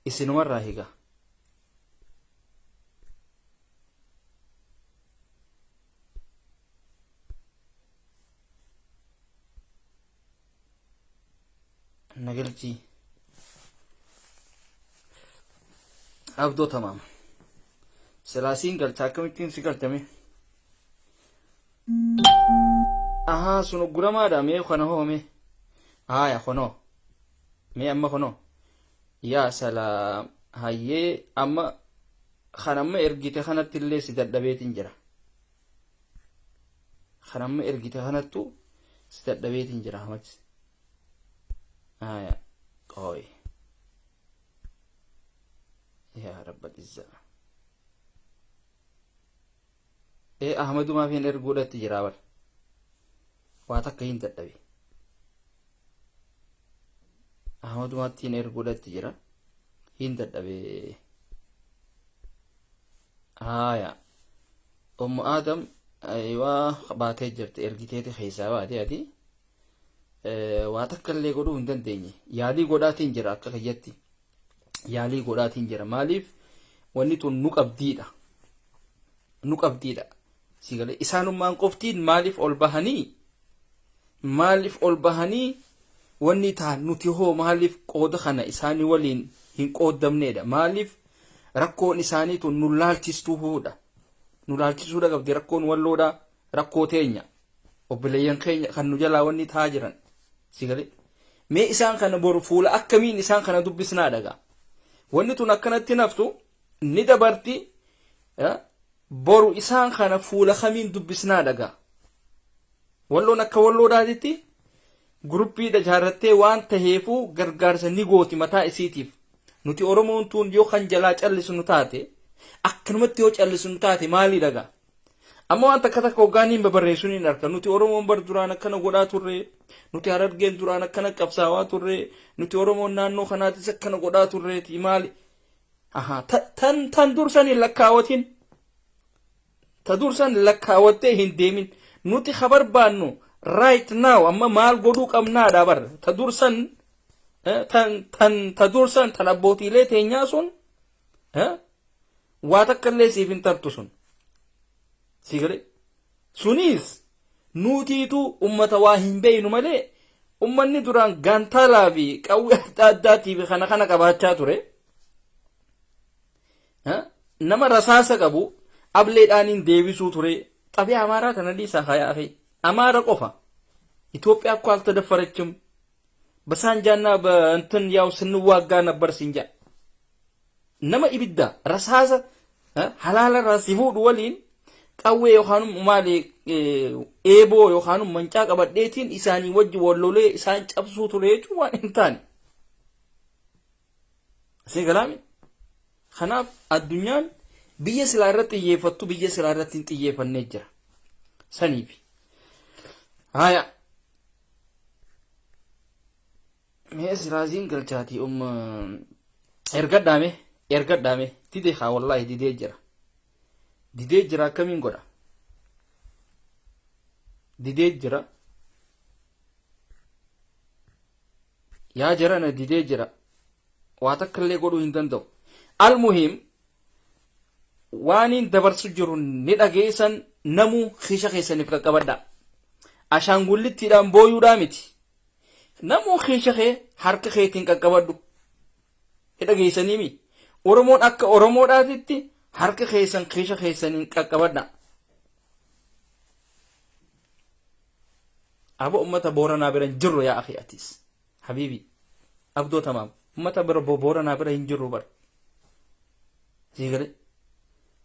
Isinumarraa higa. Nagalchi. Abdoo tamaam. Silaasiin galcha akkamittiin si galchame. Ahaa sun ugguramaadha mee kana hoome. Haya kono. Mee amma kono. Yaa salaam. Hayyee amma kanamma ergite kanatti illee si dadhabeetiin jira. Kanamma ergite kanattu si dadhabeetiin jira hamati. Haya qooy. Yaa rabbal izzaa. Ahmadumaa fi erguudhatti jira bar. Waa takka hin dadhabe. ahmadumaattiin erguudhatti jira hin dadhabee haya Adam aywaa baatee jirti ergiteeti keessaa baatee ati waa takka illee godhuu hin dandeenye yaalii godhaatiin jira akka kiyyatti yaalii godhaatiin jira maaliif wanni tun nu qabdiidha sigale isaanummaan qoftiin maaliif ol bahanii wanni taan nuti hoo maaliif qooda kana isaanii waliin hin qooddamneedha maaliif rakkoon isaanii tun nu laalchisuudha qabdi rakkoon walloodha rakkoo teenya obboleeyyan keenya kan nu jalaa wanni taa jiran sigale mee isaan kana boru fuula akkamiin isaan kana dubbisnaa dhaga wanni tun akkanatti naftu ni dabarti boru isaan kana fuula kamiin dubbisnaa dhaga walloon akka walloodhaatitti gruppiidha jaarrattee waan taheefu gargaarsa ni gooti mataa isiitiif nuti oromoon tun yoo kan jalaa callisnu taate akkanumatti yoo callisnu taate maalii dhaga amma waan takka hoggaaniin babarreessuun hin arka nuti oromoon bar duraan akkana godhaa turre nuti harargeen duraan akkana qabsaawaa turre nuti oromoon naannoo kanaatis akkana godhaa turreeti maali tan dursan hin lakkaawatin ta dursan lakkaawattee hin deemin nuti khabar baannu right now amma maal godhuu qabnaadha bar ta dursan tan abbootiilee teenyaa sun waa takka illee siif hin tartu sun sigale sunis nutiitu ummata waa hin beeynu malee ummanni duraan gaantaalaa fi qawwee adda addaatiif kana qabaachaa ture nama rasaasa qabu ableedhaaniin deebisuu ture xabii amaaraa tana dhiisaa hayaa fi amaara qofa ኢትዮጵያ እኮ አልተደፈረችም በሳንጃና በእንትን ያው ስንዋጋ ነበር ሲንጃ ነማ ኢብዳ ረሳሳ ሐላላ ራሲፉ ወሊን ቀዌ yohanum ማሊ ኤቦ yohanum መንጫ ቀበዴቲን ኢሳኒ ወጅ ወሎሌ ኢሳን ጨብሱ ቱሬቹ ዋን እንታን ሲገላሚ خناف الدنيا بيه سلارت يفتو بيه سلارت يفن جرا سنيبي هايا ميس رازين قلتاتي ارقدامي تدي خا والله دي جرا كمين قرا دي جرا يا جرانا دي جرا واتكلي قدو هندندو المهم وانين دبرسو جرون نداغيسان نمو خيشا خيسان فقبدا عشان قلت دام بويو دامتي نمو خيشا خي حرك خيتين قبدو نداغيسان يمي ورمون اكا ورمو داتي حرك خيسان خيشا خيسان قبدا ابو امتا بورنا برن جرو يا اخي اتيس حبيبي ابدو تمام امتا بورنا برن جرو بر sigale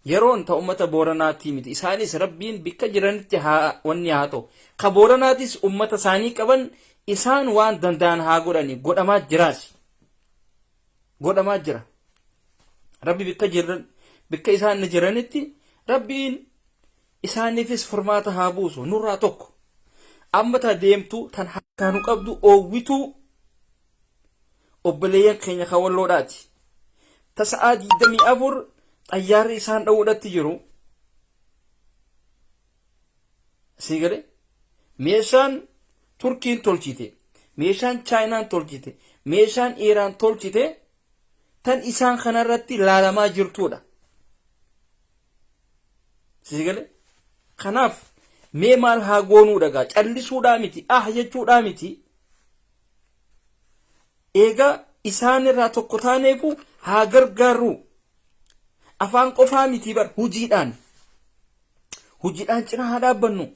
yeroon ta ummata booranaati miti isaanis rabbiin bikka jiranitti wanni haa ta'u ka booranaatis ummata isaanii qaban isaan waan danda'an haa godhani godhamaa jira rabbi bikka isaan jiranitti rabbiin isaaniifis furmaata haa buusu nurraa tokko ammata deemtu tan hakkaanu qabdu oowwitu obboleeyyan keenya ka walloodhaati تسعادي دمي أفر طيار إسان أولا تجرو سيغري ميشان تركين تولجيتي ميشان چاينان تولجيتي ميشان إيران تولجيتي تن إسان خنرتي لالما جرتودا سيغري خناف ميمال هاغونو دغا چلسو دامتي يجو دامتي إيغا إسان را تقطانيفو haa gargaaru afaan qofaa miti bar hujiidhaan cina haa dhaabbannu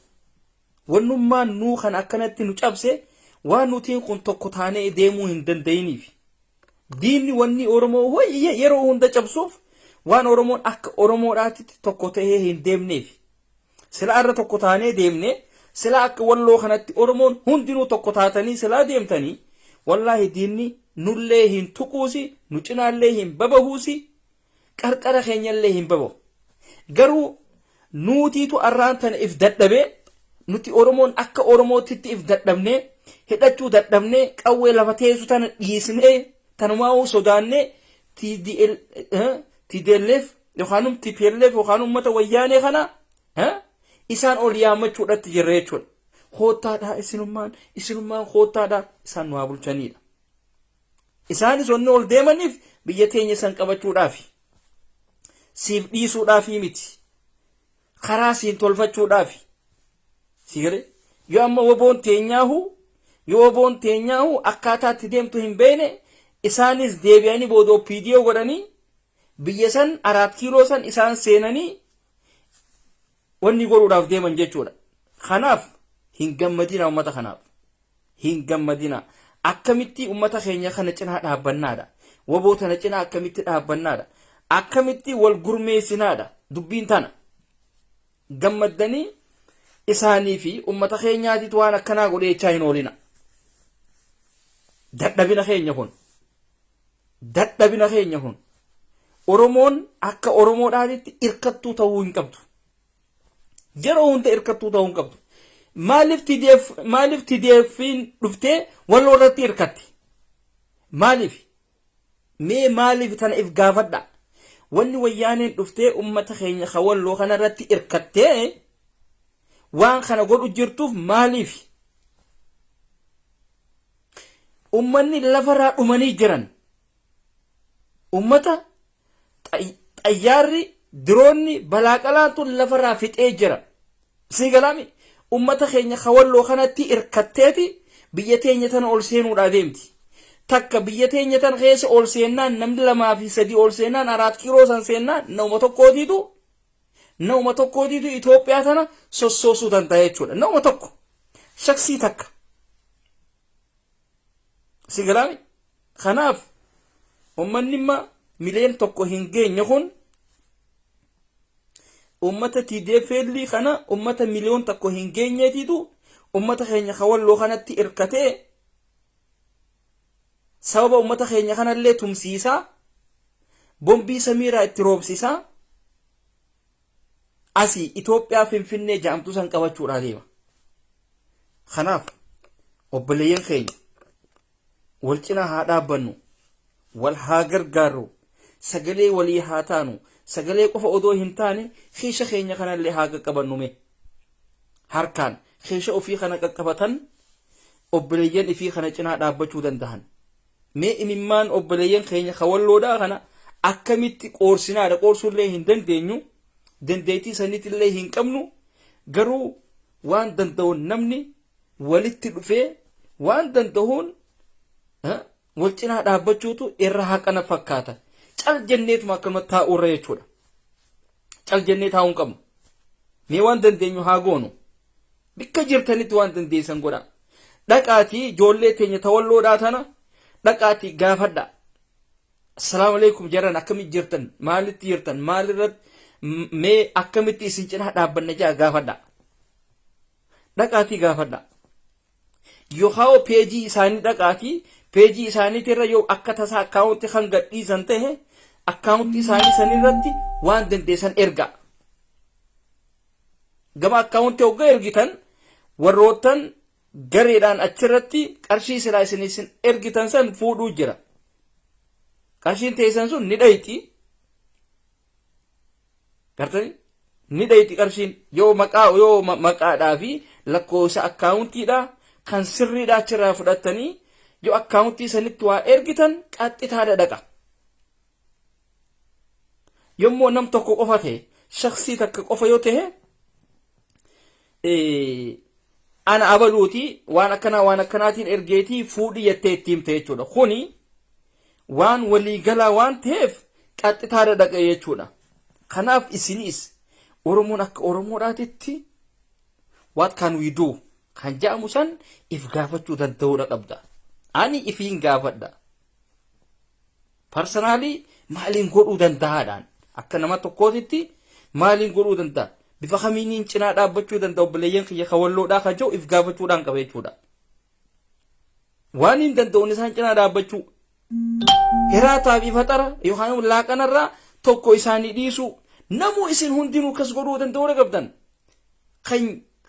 wannummaan nuu kan akkanatti nu cabse waan nutiin kun tokko taanee deemuu hin danda'iniif diinni wanni oromoo hoyye yeroo hunda cabsuuf waan oromoon akka oromoodhaatti tokko ta'ee hin deemneef sila arra tokko taanee deemne sila akka walloo kanatti oromoon hundinuu tokko taatanii sila deemtanii wallahi diinni nullee hin tuquusi nu cinaallee hin babahuusi qarqara keenyallee hin babahu garuu nuutiitu arraan tana if dadhabee nuti oromoon akka oromootitti if dadhabne hidhachuu dadhabnee qawwee lafa teessu tana dhiisnee tanumaa sodaannee TDLF yookaan TPLF yookaan uummata wayyaanee kana isaan ol yaammachuudhaatti jirra jechuudha. Hoottaadhaa isinummaan hoottaadhaa isaan nu haa bulchanidha. Isaanis wanni ol deemaniif biyya teenya san qabachuudhaafi siif dhiisuudhaafi miti karaa siin tolfachuudhaafi sigare yoo amma woboon teenyaahu akkaataatti deemtu hin beekne isaanis deebi'anii booda OPDO godhanii biyya san 4 kiiloo san isaan seenanii wanni godhuudhaaf deeman jechuudha. Kanaaf hin gammadina uummata kanaaf hin gammadina. Akkamitti uummata keenya kana cinaa dhaabbannaadha. Woboo tana cinaa akkamitti dhaabbannaadha. Akkamitti wal gurmeessinaadha. Dubbiin tana gammaddanii isaanii fi uummata keenyaatitu waan akkanaa godheechaa hin oolina. Dadhabina keenya kun Oromoon akka Oromoodhaatitti irkattuu ta'uu hin qabdu. Yeroo hunda irkattuu ta'uu hin qabdu. Maaliif TDF'n dhuftee walloo irratti irkatti? Maaliif tana if gaafadha. Wanni wayyaaneen dhuftee uummata keenya walloo kana irratti irkattee waan kana godhu jirtuuf maaliif? Uummanni lafarraa dhumanii jiran. Uummata xayyaarri diroonni balaaqalaatu lafarraa fixee jira. Sigalaami ummata keenya walloo kanatti irkatteeti biyya teenya tana ol seenuudhaa deemti. Takka biyya teenya tana keessa ol seennaan namni 2 fi 3 ol seennaan 4 kiiloo san seennaan nama tokkootiitu Itoophiyaa tana sossoosuu danda'a jechuudha. Nama tokko shaksii takka. Sigalaami kanaaf ummanni imma miliyoon 1 hin geenye kun ummata TDFL kana ummata miliyoon 1 hin geenyeetiitu ummata keenya walloo kanatti irkatee sababa ummata keenya kanallee tumsiisaa bombii samiiraa itti roobsisaa asii Itoophiyaa Finfinnee jaamtuu san qabachuudhaa deema. Kanaaf obboleeyyan keenya wal cinaa haa dhaabbannu, wal haa gargaarru, sagalee walii haa taanu. Sagalee qofa odoo hin taane keesha keenya kanallee haa qaqqabannume. Harkaan keesha ofii kana qaqqabatan obboleeyyan ifii kana cinaa dhaabbachuu danda'an. Mee imimmaan obboleeyyan keenya walloodhaa kana akkamitti qoorsinaadha. Qoorsuullee hin dandeenyu. Dandeettii saniitillee hin qabnu. Garuu waan danda'uun namni walitti dhufee waan danda'uun wal cinaa dhaabbachuutu irra haqana fakkaata. Cal jenneetuma akkanumatti taa'uurra jechuudha. Cal jennee taa'uu hin qabnu. Mee waan dandeenyu haa goonu. Bikka jirtanitti waan dandeessan godha. Dhaqaatii ijoollee teenya walloodhaa tana dhaqaatii gaafadha. Assalaamu alaykum jaran akkamitti jirtan? Maalitti jirtan? Maalirratti mee akkamitti isin cinaa dhaabbanna jaa gaafadha. Dhaqaatii gaafadha. Yookaan peejii isaanii dhaqaatii peejii isaaniitirra yoo akka tasaa akkaawuntii kan gadhiisan ta'e akkaawuntii isaanii sanirratti waan dandeessan erga. Gama akkaawuntii hoggaa ergitan warroottan gareedhaan achirratti qarshii silaa isin ergitan san fuudhuu jira. Qarshiin teessan sun ni dhayti. Gartani ni dhayti qarshiin yoo maqaadhaa fi lakkoofsa akkaawuntiidhaa kan sirriidhaa achirraa fudhattanii yoo akkaawuntii sanitti waa ergitan qaxxitaadha dhaqa. Yommuu nam tokko qofa ta'e shaksii takka qofa yoo ta'e ana abaluuti waan akkanaatiin ergeetii fuudhi jettee ittiin ta'e jechuudha. Kuni waan waliigalaa waan ta'eef qaxxitaadha dhaqa jechuudha. Kanaaf isinis Oromoon akka Oromoodhaatitti what can we do kan jedhamu san if gaafachuu danda'uudha qabda. Ani ifiin gaafadha. Personally maaliin godhuu danda'aadhaan akka nama tokkootitti maaliin godhuu danda'a. Bifa kamiiniin cinaa dhaabbachuu danda'a obboleeyyan kiyya walloodhaa kan jiru if gaafachuudhaan qaba jechuudha. Waan hin danda'uun isaan cinaa dhaabbachuu. Hiraataa fi faxara yookaan laaqanarraa tokko isaanii dhiisu namuu isin hundinuu kas godhuu danda'uudha qabdan.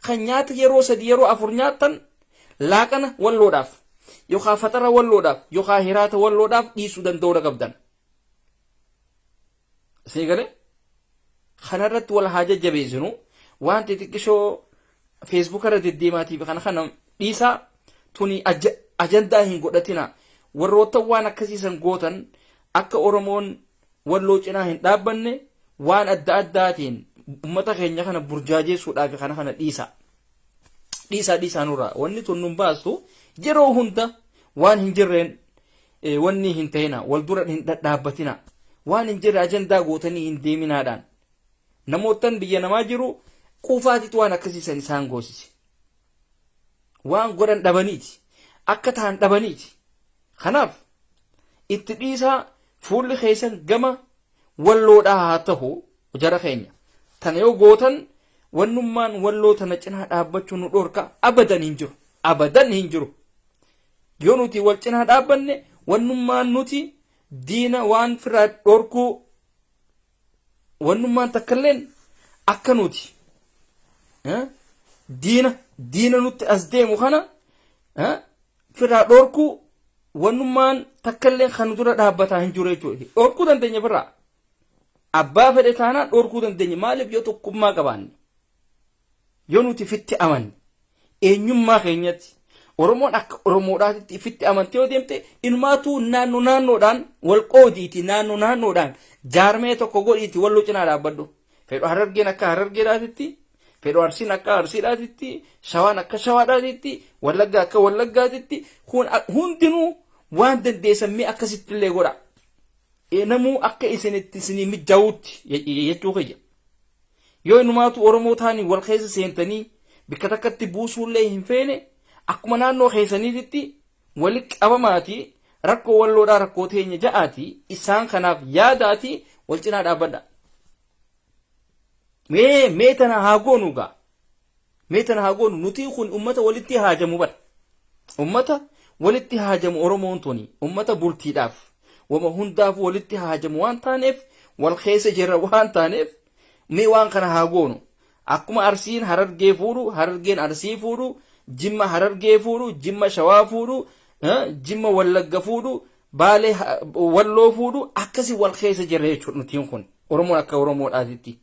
Kan nyaata yeroo 3 yeroo 4 nyaatan laaqana walloodhaaf yookaan fatara walloodhaaf yookaan hiraata walloodhaaf dhiisuu danda'uudha qabdan. Seegalee kanarratti wal haa jajjabeessinu waan xixiqqishoo feesbuukarra deddeemaatiif kana dhiisaa tuni ajandaa hin godhatina. Warroota waan akkasiisan gootan akka Oromoon walloo cinaa hin dhaabbanne waan adda addaatiin ummata keenya kana burjaajeessuudhaaf kana dhiisaa nurraa wanni tun nun baastu yeroo hunda waan hin jirreen wanni hin ta'ina wal dura hin dhaabbatina waan hin jirre ajandaa gootanii hin deeminaadhaan namootan biyya namaa jiru quufaatitu waan akkasiisan isaan goosise waan godhan dhabaniiti akka ta'an dhabaniiti. Kanaaf itti dhiisaa fuulli keessan gama walloodhaa haa ta'u jara keenya tana yoo gootan wannummaan walloo tana cinaa dhaabbachuu nu dhorka abadan hin jiru yoo nuti wal cinaa dhaabbanne wannummaan nuti diina waan firaa dhorkuu wannummaan takkailleen akka nuti diina nutti as deemu kana firaa dhorkuu wannummaan takkailleen kan dura dhaabbataa hin jiru jechuudha. Dhorkuu dandeenya birraa abbaa fedhe taanaa dhorkuu dandeenya maaliif yoo tokkummaa qabaanne yoo nuti fitti amanne eenyummaa keenyatti Oromoon akka Oromoodhaatti fitti amantee yoo deemte ilmaatuu naannoodhaan wal qoodiiti naannoodhaan jaarmee tokko godhiiti walloo cinaa dhaabbadhu. Fedhu Harargeen akka Harargeedhaatitti fedhu Arsiin akka Arsiidhaatitti Shawaan akka Shawaadhaatitti Wallaggaa akka Wallaggaatitti hundinuu waan dandeessan mee akkasitti illee godha. Namuu akka isinii mijaa'uutti jechuu kiyya. Yoo inumaatu Oromoo taanii wal keessa seentanii bikka takkatti buusuullee hin feene akkuma naannoo keessaniititti walitti qabamaati rakkoo walloodhaa rakkoo teenya ja'aati isaan kanaaf yaadaati wal cinaa dhaabbadha. Mee tana haa goonu gaa mee tana haa goonu nuti kun ummata walitti haajamu bara ummata walitti haajamu Oromoon tuni ummata bultiidhaaf wama hundaaf walitti haajamu waan taaneef wal keessa jirra waan taaneef mee waan kana haa goonu akkuma Arsiin Harargee fuudhu Harargeen Arsii fuudhu Jimma Harargee fuudhu Jimma Shawaa fuudhu Jimma Wallagga fuudhu Baalee Walloo fuudhu akkasi wal keessa jirra jechuudha nutiin kun Oromoon akka Oromoodhaatitti.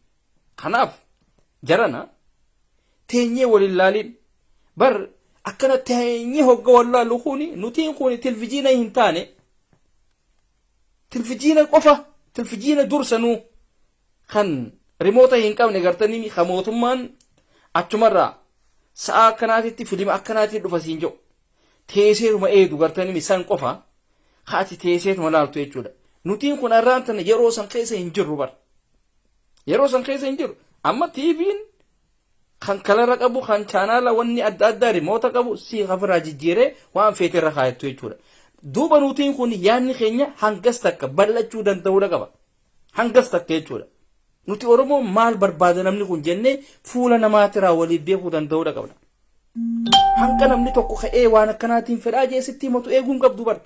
Kanaaf jarana teenyee walin laalin bar akkana teenyee hogga wallaalu kuni nutiin kun televizyiina hin taane televizyiina qofa televizyiina dursanuu kan remoota hin qabne gartanii mootummaan achumarraa sa'a akkanaatitti filima akkanaatti dhufa siin jedhu teesseeruma eedu gartanii isaan qofa haati teesseetuma laaltu jechuudha. Nutiin kun arraan tana yeroo san keessa hin jirru bar. Yeroo san keessa hin jiru amma TV'n kan kalarra qabu kan chaanaala wanni adda addaa remoota qabu si qabiraa jijjiiree waan feeterra kaayattu jechuudha. Duuba nutiin kun yaanni keenya hangas takka bal'achuu danda'uudha qaba. Hangas takka jechuudha. Nuti Oromoo maal barbaada namni kun jennee fuula namaatirraa waliif beekuu danda'uudha qabna. Hanga namni tokko ka'ee waan akkanaatiin fedhaa jeesitti himatu eeguun qabdu bar.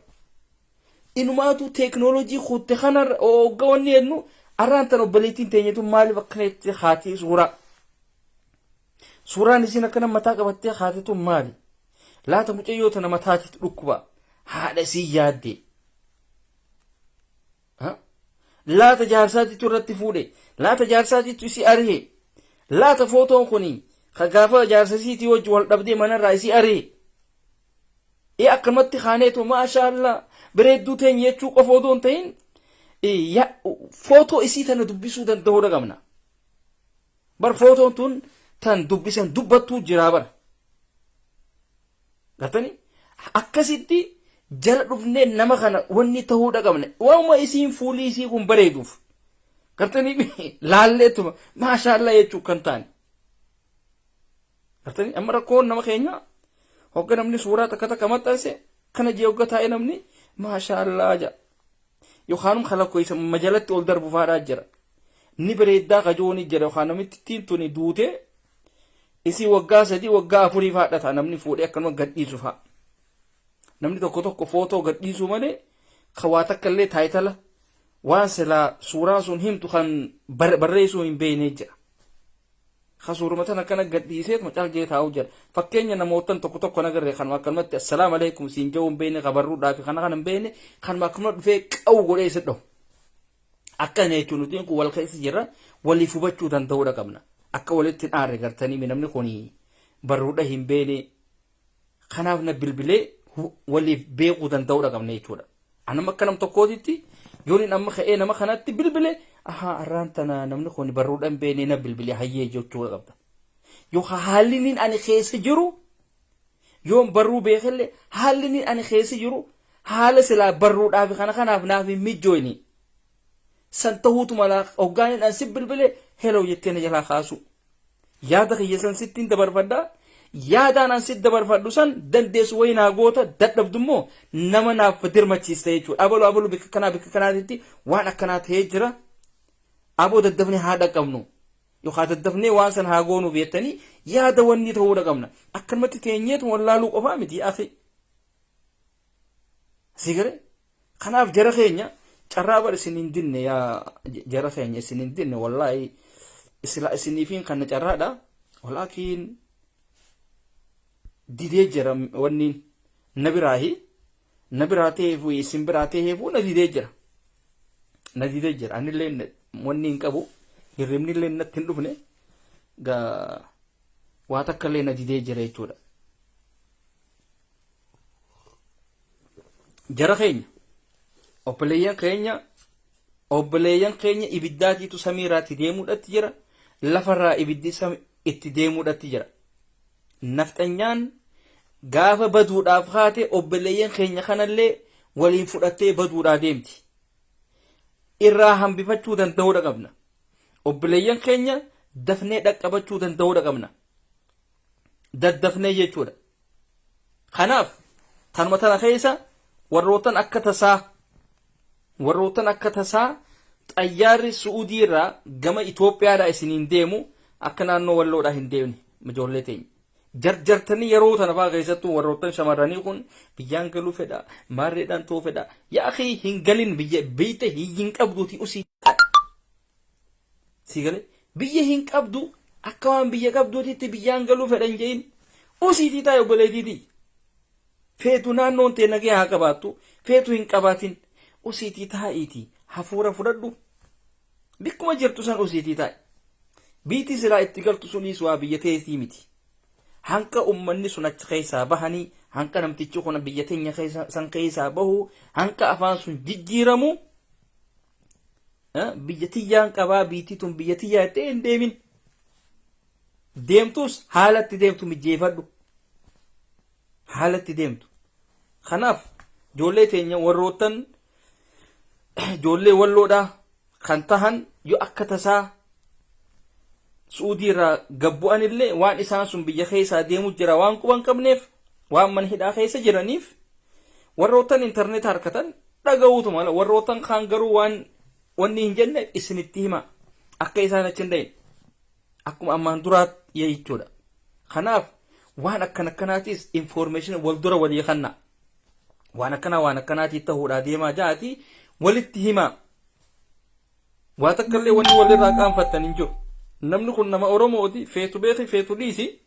Inumaatu teeknooloojii kuutte kanarra hoggawanni jennu arraan tan obboleettiin teenyetu maaliif akkanatti haati suuraan isin akkana mataa qabattee haatitu maali laata mucayyoo tana mataatitti dhukkuba haadha sii yaadde laata jaarsaatitu irratti fuudhe laata jaarsaatitu si ari'e laata footoon kuni gaafa jaarsasiitii wajji wal dhabdee manarraa isi ari'e akkamatti kaaneetu maashaallah bareedduu teenya jechuu qofa odoo hin ta'in footoo isii tana dubbisuu danda'uudha qabna. Bar footoon tun tan dubbisan dubbattuu jira bara. Gartanii akkasitti jala dhufnee nama kana wanni ta'uudha qabna. Waanuma isiin fuulii isii kun bareeduuf. Gartanii laalleetuma maashaallah jechuu kan taane. Gartanii amma rakkoon nama keenya hogga namni suuraa takka maxxanse kana jee hogga taa'e namni maashaallah jaa. Yookaan khalaqoo isa majalatti ol darbu faadhaa jira. Ni bareeddaa qajooni jira yookaan namitti tiintuni duute isii waggaa 3 waggaa 4 faadhata namni fuudhee akkanuma gadhiisu fa'a. Namni tokko footoo gadhiisu malee kawaa takka illee taayitala waan silaa suuraan sun himtu kan barreessuu hin beekne jira. خسورمتنا كان قد يسيت مجال جيت هاوجر فكيني نموتن تكتك نجر خان ما كلمت السلام عليكم سينجوم بيني خبرو دافي خان بيني خان ما كنت فيك أو قولي سدو أكا نيتو نتين كو والكيس جرا واللي فبتشو تنتورا قبنا أكا ولد تنعري قرتني من أمني خوني برو دهم بيني خنافنا بالبلي واللي بيقو تنتورا قبنا يتورا أنا ما كلام تقودتي يوني نما خي نما خناتي بالبلي aha arrantana namni kun barruudhan beene na bilbili hayyee jechuu qabda yoo haalinin ani keessa jiru yoo barruu beekelle haalinin ani keessa jiru haala sila barruudhaaf kanaaf naaf mijooni san tahuutu mala ogaanin an bilbile hello yettena jala khaasu yaada khiyyasan sittin dabarfadda yaadaan an sit dabarfaddu san dandees wayna goota dadhabdummoo nama naaf dirmachiista jechuudha abalu bika kanaatitti waan akkanaa ta'ee jira أبو ددفني هذا قمنو يخاط الدفني وانسن هاغونو فيتني يا دواني تهودا قمنا أكلمت تينيت والله لو أفهمت يا أخي سيجري خناف جرخينيا ترابر سنين دين يا جرخينيا سنين دين والله إسلا سنيفين كنا جرادا ولكن ديدي جرم ونين نبراهي فو يسمبراته فو نديدي جر أنا لين wanni qabu hirribni illee natti hin dhufne waa takka illee na didee jira jechuudha. Jara keenya obboleeyyan keenya ibiddaatiitu samiiraatti deemuudhatti jira lafarraa ibiddi itti deemuudhatti jira. Nafxanyaan gaafa baduudhaaf haate obboleeyyan keenya kanallee waliin fudhattee baduudhaa deemti. irraa hambifachuu danda'uudha qabna obboleeyyan keenya dafnee dhaqqabachuu danda'uudha qabna daddafnee jechuudha kanaaf tanuma tana keessa warrootan akka tasaa xayyaarri su'uudii irraa gama Itoophiyaadhaa isiniin deemu akka naannoo walloodhaa hin deemne ijoollee teenya jarjartanii yeroo tana faa keessattuu warrootan shamarranii kun biyyaan galuu fedha maarreedhaan ta'uu fedha yaa akhi hin galin biyya hin qabduuti usii sigale biyya hin qabdu akka waan biyya qabduutitti biyyaan galuu fedhan jein usiitii taa'e obboleetiiti feetu naannoon tee nagee haa qabaattu feetu hin qabaatin usiitii taa'iiti hafuura fudhadhu bikkuma jirtu san usiitii taa'e biitii silaa itti galtu sunis waa biyya teetii miti hanka ummanni sun achi keessaa bahanii hanka namtichi kun biyya teenya san keessaa bahu hanka afaan sun jijjiiramu biyya tiyyaan qabaa biititun biyya tiyyaa itti hin deemin deemtus haalatti deemtu mijeeffadhu haalatti deemtu kanaaf ijoollee teenya warrootan ijoollee walloodhaa kan tahan yoo akka tasaa Suudii irraa gabbu'an illee waan isaan sun biyya keessaa deemu jira waan quban qabneef waan man hidhaa keessa jiraniif warrootan internet harkatan dhaga'uutu mala warrootan kaan garuu waan wanni hin jenne isinitti hima akka isaan achi hin dhayin akkuma ammaan duraat jechuudha kanaaf waan akkanaatis information wal dura walii kanna waan akkanaatii ta'uudhaa deemaa jaati walitti hima waa takkallee wanni walirraa qaanfattan hin jiru namni kun nama Oromooti feetu beeki feetu dhiisi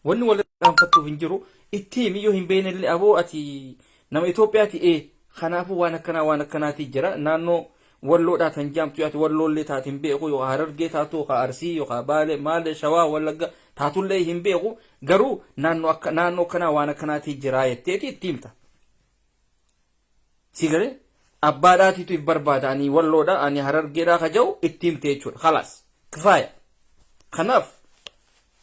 wanni walirraa qaanfattuuf hin jiru itti himiyyoo hin beeknellee aboo ati nama Itoophiyaati kanaafuu waan akkanaatii jira naannoo walloodhaa tan jaamtu ati walloollee taatiin beeku yoo Harargee taatu yookaan Arsii yookaan Baalee Maalee Shawaa Wallagga taatullee hin beeku garuu naannoo kanaa waan akkanaatii jira jetteeti itti himta sigalee abbaadhaatiitu if barbaada ani walloodha ani Harargeedhaa kaja'u itti himte jechuudha khalaas kifaaya kanaaf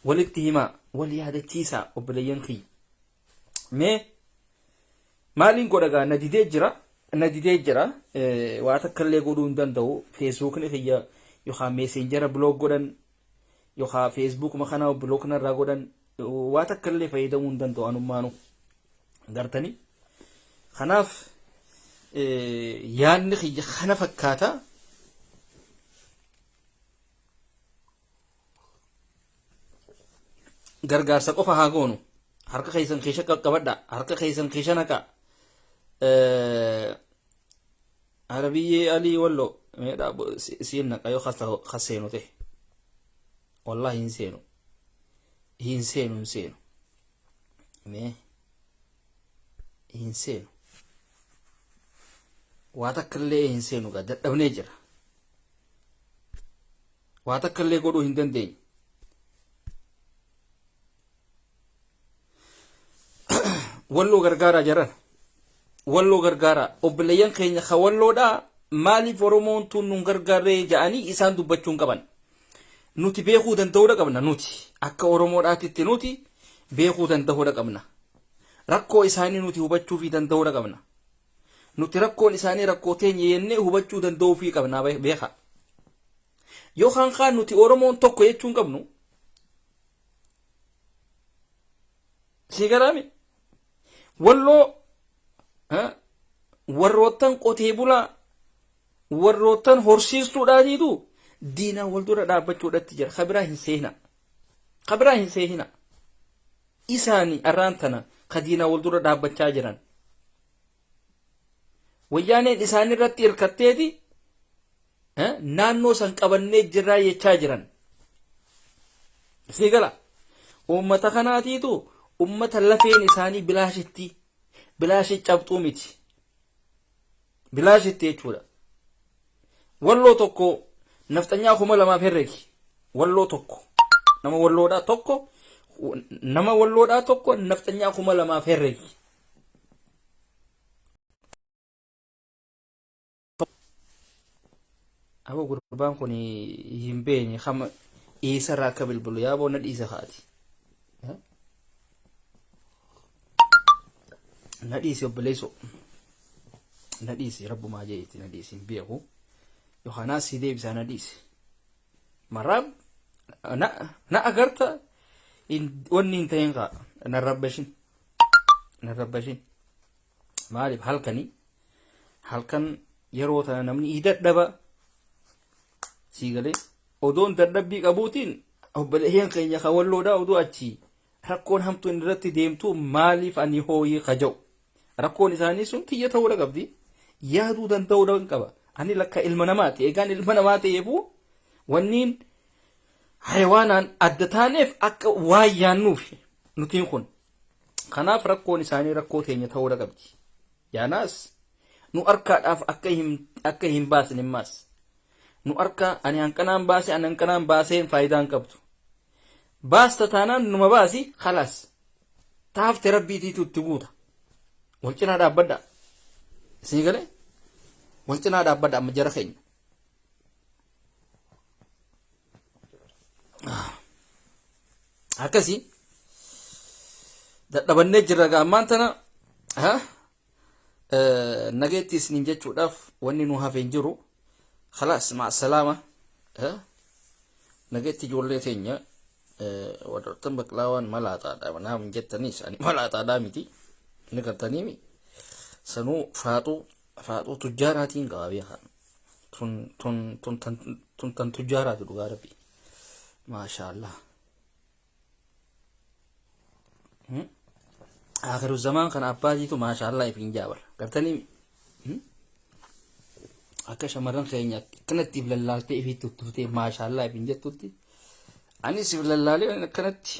walitti himaa wal yaadachiisaa obboleeyyan kiyya mee maaliin godhagaa na didee jira waa takkallee godhuu hin danda'u feesbuukni kiyya yookaan meesenjara biloog godhan yookaan feesbuuk makanaa biloog kanarraa godhan waa takkallee fayyadamuu hin danda'u anummaanu gartanii kanaaf yaadni kiyya kana fakkaata gargaarsa qofa haa goonu harka keessan keessa qaqqabadha harka keessan keessa naqa arabiyyee alii wallo meedha siin naqa yoo khaseenu ta'e wallahi hin seenu hin seenu mee hin seenu waa takkallee hin seenu gaa dadhabnee jira waa takkallee godhuu hin dandeenyu walloo gargaaraa jaran walloo gargaaraa obboleeyyan keenya ka walloodhaa maaliif oromoon tun nun gargaarree ja'anii isaan dubbachuun qaban nuti beekuu danda'uudha qabna nuti akka oromoodhaatitti nuti beekuu danda'uudha qabna rakkoo isaanii nuti hubachuu fi danda'uudha qabna nuti rakkoon isaanii rakkoo teenya jennee hubachuu danda'uu fi qabna beeka yookaan kaan nuti oromoon tokko jechuun qabnu si garaami walloo warroottan qotee bulaa warroottan horsiistuudhaatiitu diinaa wal dura dhaabbachuudhatti jira kabiraa hin seehina isaanii arraan tana ka diinaa wal dura dhaabbachaa jiran wayyaaneen isaanii irratti hirkatteeti naannoo san qabannee jirraa jechaa jiran si gala ummata kanaatiitu ummata lafeen isaanii bilaashitti cabxuu miti bilaashitti jechuudha walloo tokko naftanyaa 2,000 herregi walloo tokko nama walloodhaa tokko naftanyaa 2,000 herregi abo gurbaan kun hin beekne kama isarraa akka bilbilu yaaboo na dhiisa haati na dhiisi obboleesso na dhiisi rabbumaa jeetti na dhiisi hin beeku yohaanaas si deebisaa na dhiisi maraab na agarta wanni hin ta'in kaa na rabbashin maaliif halkan yeroo tana namni dadhaba sii galee odoon dadhabbii qabuutiin obboleeyyan keenya ka walloodhaa oduu achi rakkoon hamtuun irratti deemtu maaliif ani hooyii kaja'u rakkoon isaanii sun tiyya ta'uudha qabdi yaaduu danda'uudha qaba ani lakka ilma namaati eegaan ilma namaa ta'eefuu wanniin hayawaanaan adda taaneef akka waan yaannuuf nutiin kun kanaaf rakkoon isaanii rakkoo teenya ta'uudha qabdi yaanaas nu arkaadhaaf akka hin baasin himmaas nu arka ani hanqanaan baase ani hanqanaan baaseen faayidaan qabdu baasta taanaan numa baasi khalaas taafte rabbiitiitu itti guuta wal cinaa dhaabbadha sii galee wal cinaa dhaabbadha amma jara keenya akkasii dadhabannee jirra gaammaan tana nageetti isiniin jechuudhaaf wanni nu hafeen jiru خلاص مع السلامة نجيت جولي تينيا ودرتم بكلاوان ملاتا دا منام جتنيس يعني ملاتا دامتي نكتنيمي سنو فاتو تجاراتين قابي خان تن تجارات دوغاربي ما شاء الله آخر الزمان كان أبادي تو ما شاء الله يفين جابر كرتنيمي akka shamarran keenya kanatti bilallaaltee fi tuttutee maashaallah ifin jettutti anis bilallaalee kanatti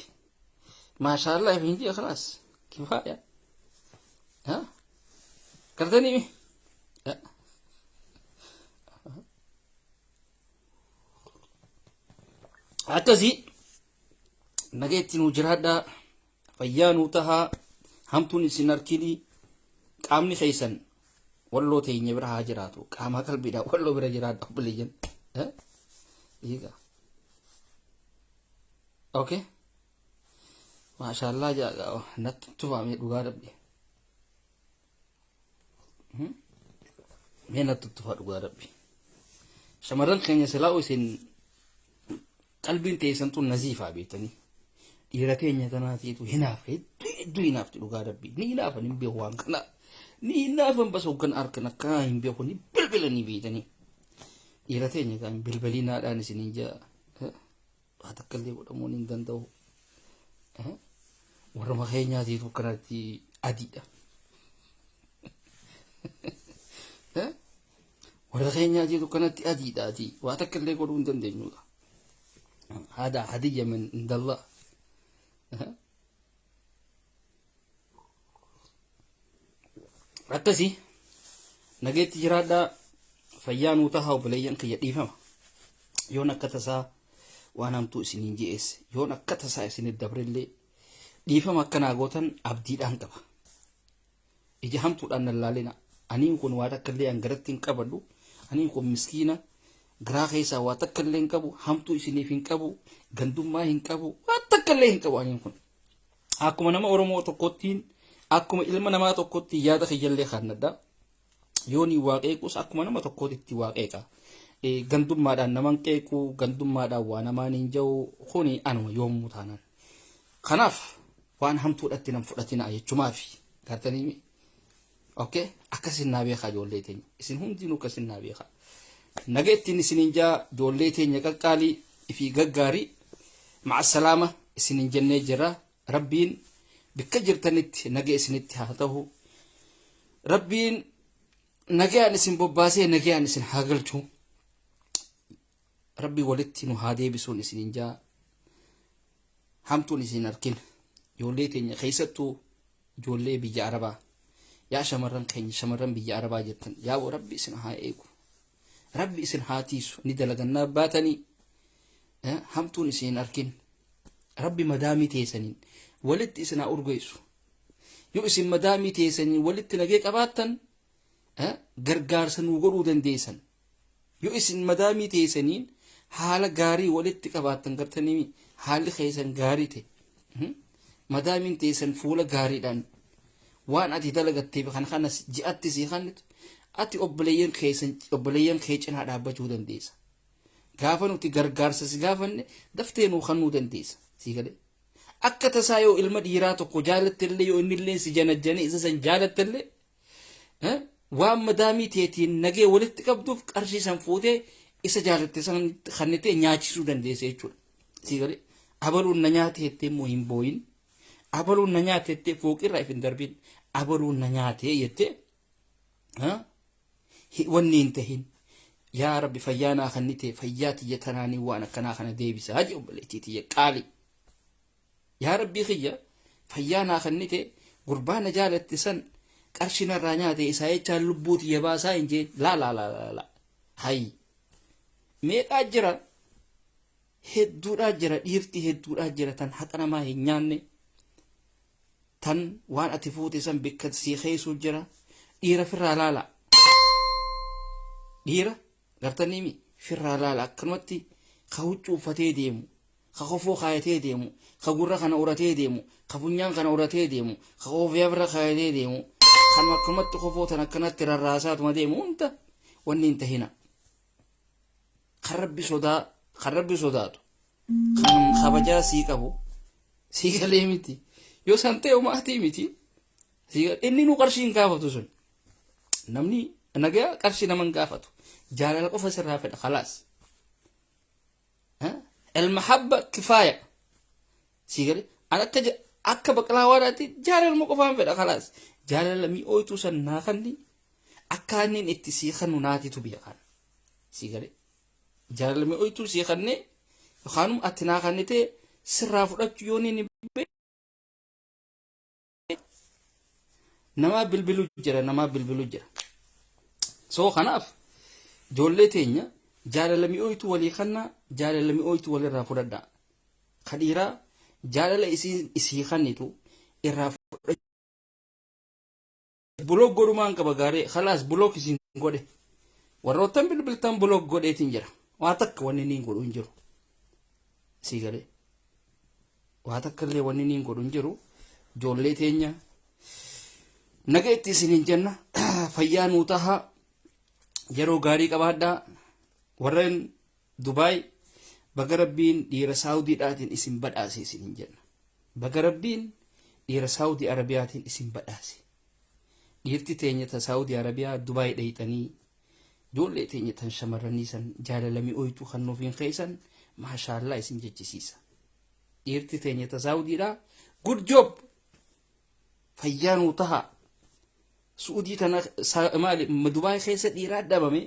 maashaallah ifin jee khalaas kifaaya kartanii akkasii nageetti nu jiraadhaa fayyaa nuu tahaa hamtuun isin arkinii qaamni keessan walloo teenya bira haa jiraatu qaama qalbiidhaan walloo bira jiraadha obboleeyyan hiika okay maashaallah jaaga natti tufamee dhugaa rabbi mee natti tufa dhugaa rabbi shamarran keenya silaa isin qalbiin teessan tun naziifaa beektanii dhiira teenya tanaatiitu hinaaf hedduu hinaafti dhugaa rabbi ni hinaafan hin beeku waan kana ni hinaafan bas hoggan arkana kaa hin beeku ni bilbilanii beektanii dhiira teenya kan bilbilinaadhaan isinii jaa waa takkallee godhamuun hin danda'u warra makeenyaatiitu kanatti adiidha warra keenyaatiitu kanatti adiidhaati waa takkallee godhuu hin dandeenyudha هذا هدية من عند الله. akkasi nageetti jiraadhaa fayyaa nuu tahaa obboleeyyan kiyya dhiifama yoon akka tasaa waan hamtuu isiniin je'eesse yoon akka tasaa isinit dabrillee dhiifama akkanaa gootan abdiidhaan qaba ija hamtuudhaan nallaalina aniin kun waa takkallee angaratti hin qabadhu aniin kun miskiina garaa keessaa waa takkallee hin qabu hamtuu isiniif hin qabu gandummaa hin qabu waa takkallee hin qabu aniin kun akkuma nama Oromoo tokkottiin akkuma ilma namaa tokkotti yaada kiyyallee kannadha yooni waaqeequs akkuma nama tokkootitti waaqeeqa gandummaadhaan naman qeequ gandummaadhaan waa namaan hin jiru kuni anuma yoomuu taanan kanaaf waan hamtuudhatti nan fudhatina jechumaafi gartanii okay akkasin naa beekaa ijoollee teenya isin hundinuu akkasin naa beekaa nageettiin isinin jaa ijoollee teenya qaqqaalii fi gaggaarii ma'a salaama isinin jennee jira rabbiin bikka jirtanitti nagee isinitti haa ta'u rabbiin nagayaan isin bobbaasee nagayaan isin haa galchu rabbi walitti nu haa deebisuun isinin jaa hamtuun isin arkin ijoollee teenya keessattuu ijoollee biyya arabaa yaa shamarran keenya shamarran biyya arabaa jirtan yaa rabbi isin haa eegu rabbi isin haa tiisu ni dalagannaa baatanii hamtuun isin arkin rabbi madaamii teessaniin walitti isin haa urgeessu yoo isin madaamii teessaniin walitti nagee qabaattan gargaarsa nuu godhuu dandeessan yoo isin madaamii teessaniin haala gaarii walitti qabaattan gartanii haalli keessan gaarii ta'e madaamiin teessan fuula gaariidhaan waan ati dalagattee kanas ji'atti sii kannitu ati obboleeyyan kee cinaa dhaabbachuu dandeessa gaafa nuti gargaarsa si gaafanne daftee nuu kannuu dandeessa sii galee akka tasaa yoo ilma dhiiraa tokko jaalattellee yoo innillee si janajjane isa san jaalattellee waan madaamii teetiin nagee walitti qabduuf qarshii san fuutee isa jaalatte san kannitee nyaachisuu dandeessa jechuudha sii galee abaluun na nyaate jettee immoo hin booyin abaluun na nyaate jettee fooqirraa if hin darbin abaluun na nyaate jettee wanni hin tahin yaa rabbi fayyaanaa kannitee fayyaa tiyya tanaanii waan akkanaa kana deebisa haji obboleettii tiyya qaali yaa rabbii kiyya fayyaanaa kannitee gurbaana jaalatte san qarshinarraa nyaate isaa jechaan lubbuu tiyya baasaa hin jeen la hayi meeqaa jira hedduudhaa jira dhiirti hedduudhaa jira tan haqa namaa hin nyaanne tan waan ati fuute san bikka sii keessuu jira dhiira firraa laala dhiira gartaniimi firraa laala akkanumatti ka huccuu uffatee deemu ka kofoo kaayatee deemu ka gurra kana uratee deemu ka funyaan kana uratee deemu ka koofyaa bira kaayatee deemu kan akkanumatti kofoo tan akkanatti rarraasaatuma deemu hunda wanni hin tahina kan rabbi sodaatu kan kabajaa sii qabu sii galee miti yoo san ta'e maatii miti inni nu qarshii hin gaafatu sun namni nagaa qarshii naman gaafatu jaalala qofa sirraa fedha khalaas المحبة كفاية سيقولي أنا أكا بقلاواتي جالل مقفان فدا خلاص جالل مي أويتو سناخني أكانين اتسيخن وناتي تبيخان سيقولي جالل مي أويتو سيخني خانم أتناخني تي سرافرات يوني نبي نما بالبلو جرا سو خناف جولي تينيا jaalalami ooytu walii kanna jaalalami ooytu walirraa fudhadha kadhiiraa jaalala isii kannitu irraa fudhadha buloog godhumaan qaba gaaree khalaas buloog isin godhe warroottan bilbiltan buloog godheetiin jira waa takka wanni niin godhu hin jiru sii galee waa takkallee wanni niin godhu hin jiru joollee teenya naga itti isinin jenna fayyaa nuu tahaa yeroo gaarii qabaadhaa warren Dubai baga rabbiin dhiira Saawudiidhaatiin isin badhaase isin jenna baga rabbiin dhiira Saawudii Arabiyaatiin isin badhaase dhiirti teenya ta Saawudii Arabiyaa Dubai dhayxanii ijoollee teenya tan shamarranii san jaalalami ooytu kan nuufiin keessan maashaallah isin jechisiisa dhiirti teenya ta Saawudiidhaa good job fayyaanuu taha Suudii tana maali Dubai keessa dhiiraa dhabame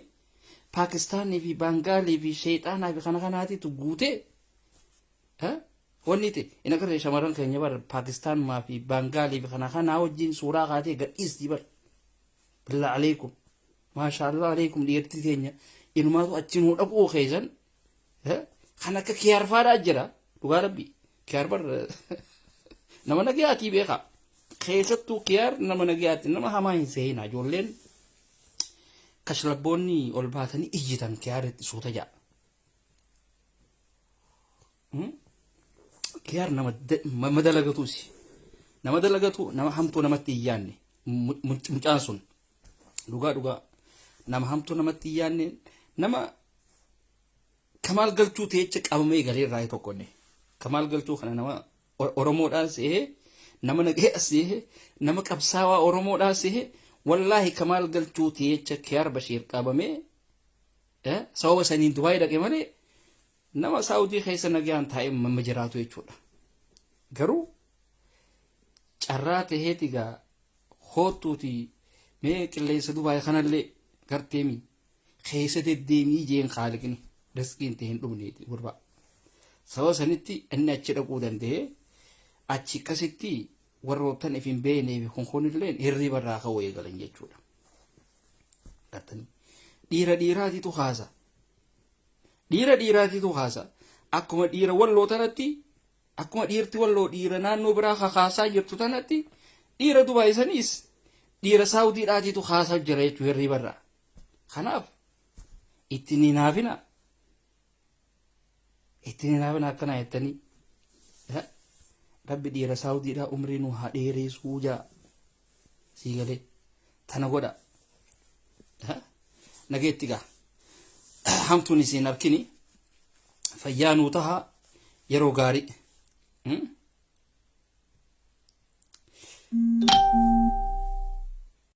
Pakistaanii fi Bangaalii fi Sheexaanaa fi kana kanaatitu guute Wanni te ina garee shamarran keenya bar Pakistaan maa fi Bangaalii fi kana wajjin suuraa kaatee gadhiistii bar. Bilaa alaykum. Maashaallah alaykum dhiirti teenya inumaatu achiin dhaquu keessan. Kan akka kiyaar faadaa jira dhugaa rabbi. Kiyaar bar nama nagayaatii beekaa. Keessattuu kiyaar nama nagayaatti nama hamaa hin seenaa ijoolleen kashlabboonni ol baatanii iyyitan kiyaaritti suuta ja'a. Kiyaar nama dalagatuusi. Nama dalagatu nama hamtuu namatti hin yaanne mucaan sun dhugaa nama hamtuu namatti hin yaanne nama kamaal galchuu teecha qabamee galee irraa tokkonne kamaal galchuu kana nama Oromoodhaan se'ee nama nagee se'ee nama qabsaawaa Oromoodhaan se'ee wallahi kamaal galchuu teecha Kiyaar Bashiir qabamee sababa saniin Dubaay dhaqe malee nama Saawudii keessa nagaan taa'ee mamma jiraatu jechuudha. Garuu carraa ta'eeti gaa hootuuti mee qilleensa Dubaay kanallee garteemi keessa deddeemii jeen qaaliqni riskiin ta'een dhumneeti gurbaa. Sababa sanitti inni achi dhaquu danda'ee achi akkasitti warroottan ifin beeknee fi konkolilleen hirriba irraa ka'uu eegalan jechuudha. Gartanii dhiiraatiitu haasa. Dhiiraatiitu haasa. Akkuma dhiira walloo tanatti akkuma dhiirti walloo dhiira naannoo biraa kakaasaa jirtu tanatti dhiira Dubaay saniis dhiira Saawudiidhaatiitu haasaa jira jechuudha hirriba irraa. Kanaaf itti ni naafina. Ittiin naafina akkana jettanii rabbi dhiira Saawudiidhaa umrii nu haa dheereessuu jaa sii galee tana godha nageetti gaa hamtuun isiin harkini fayyaa nuu tahaa yeroo gaarii.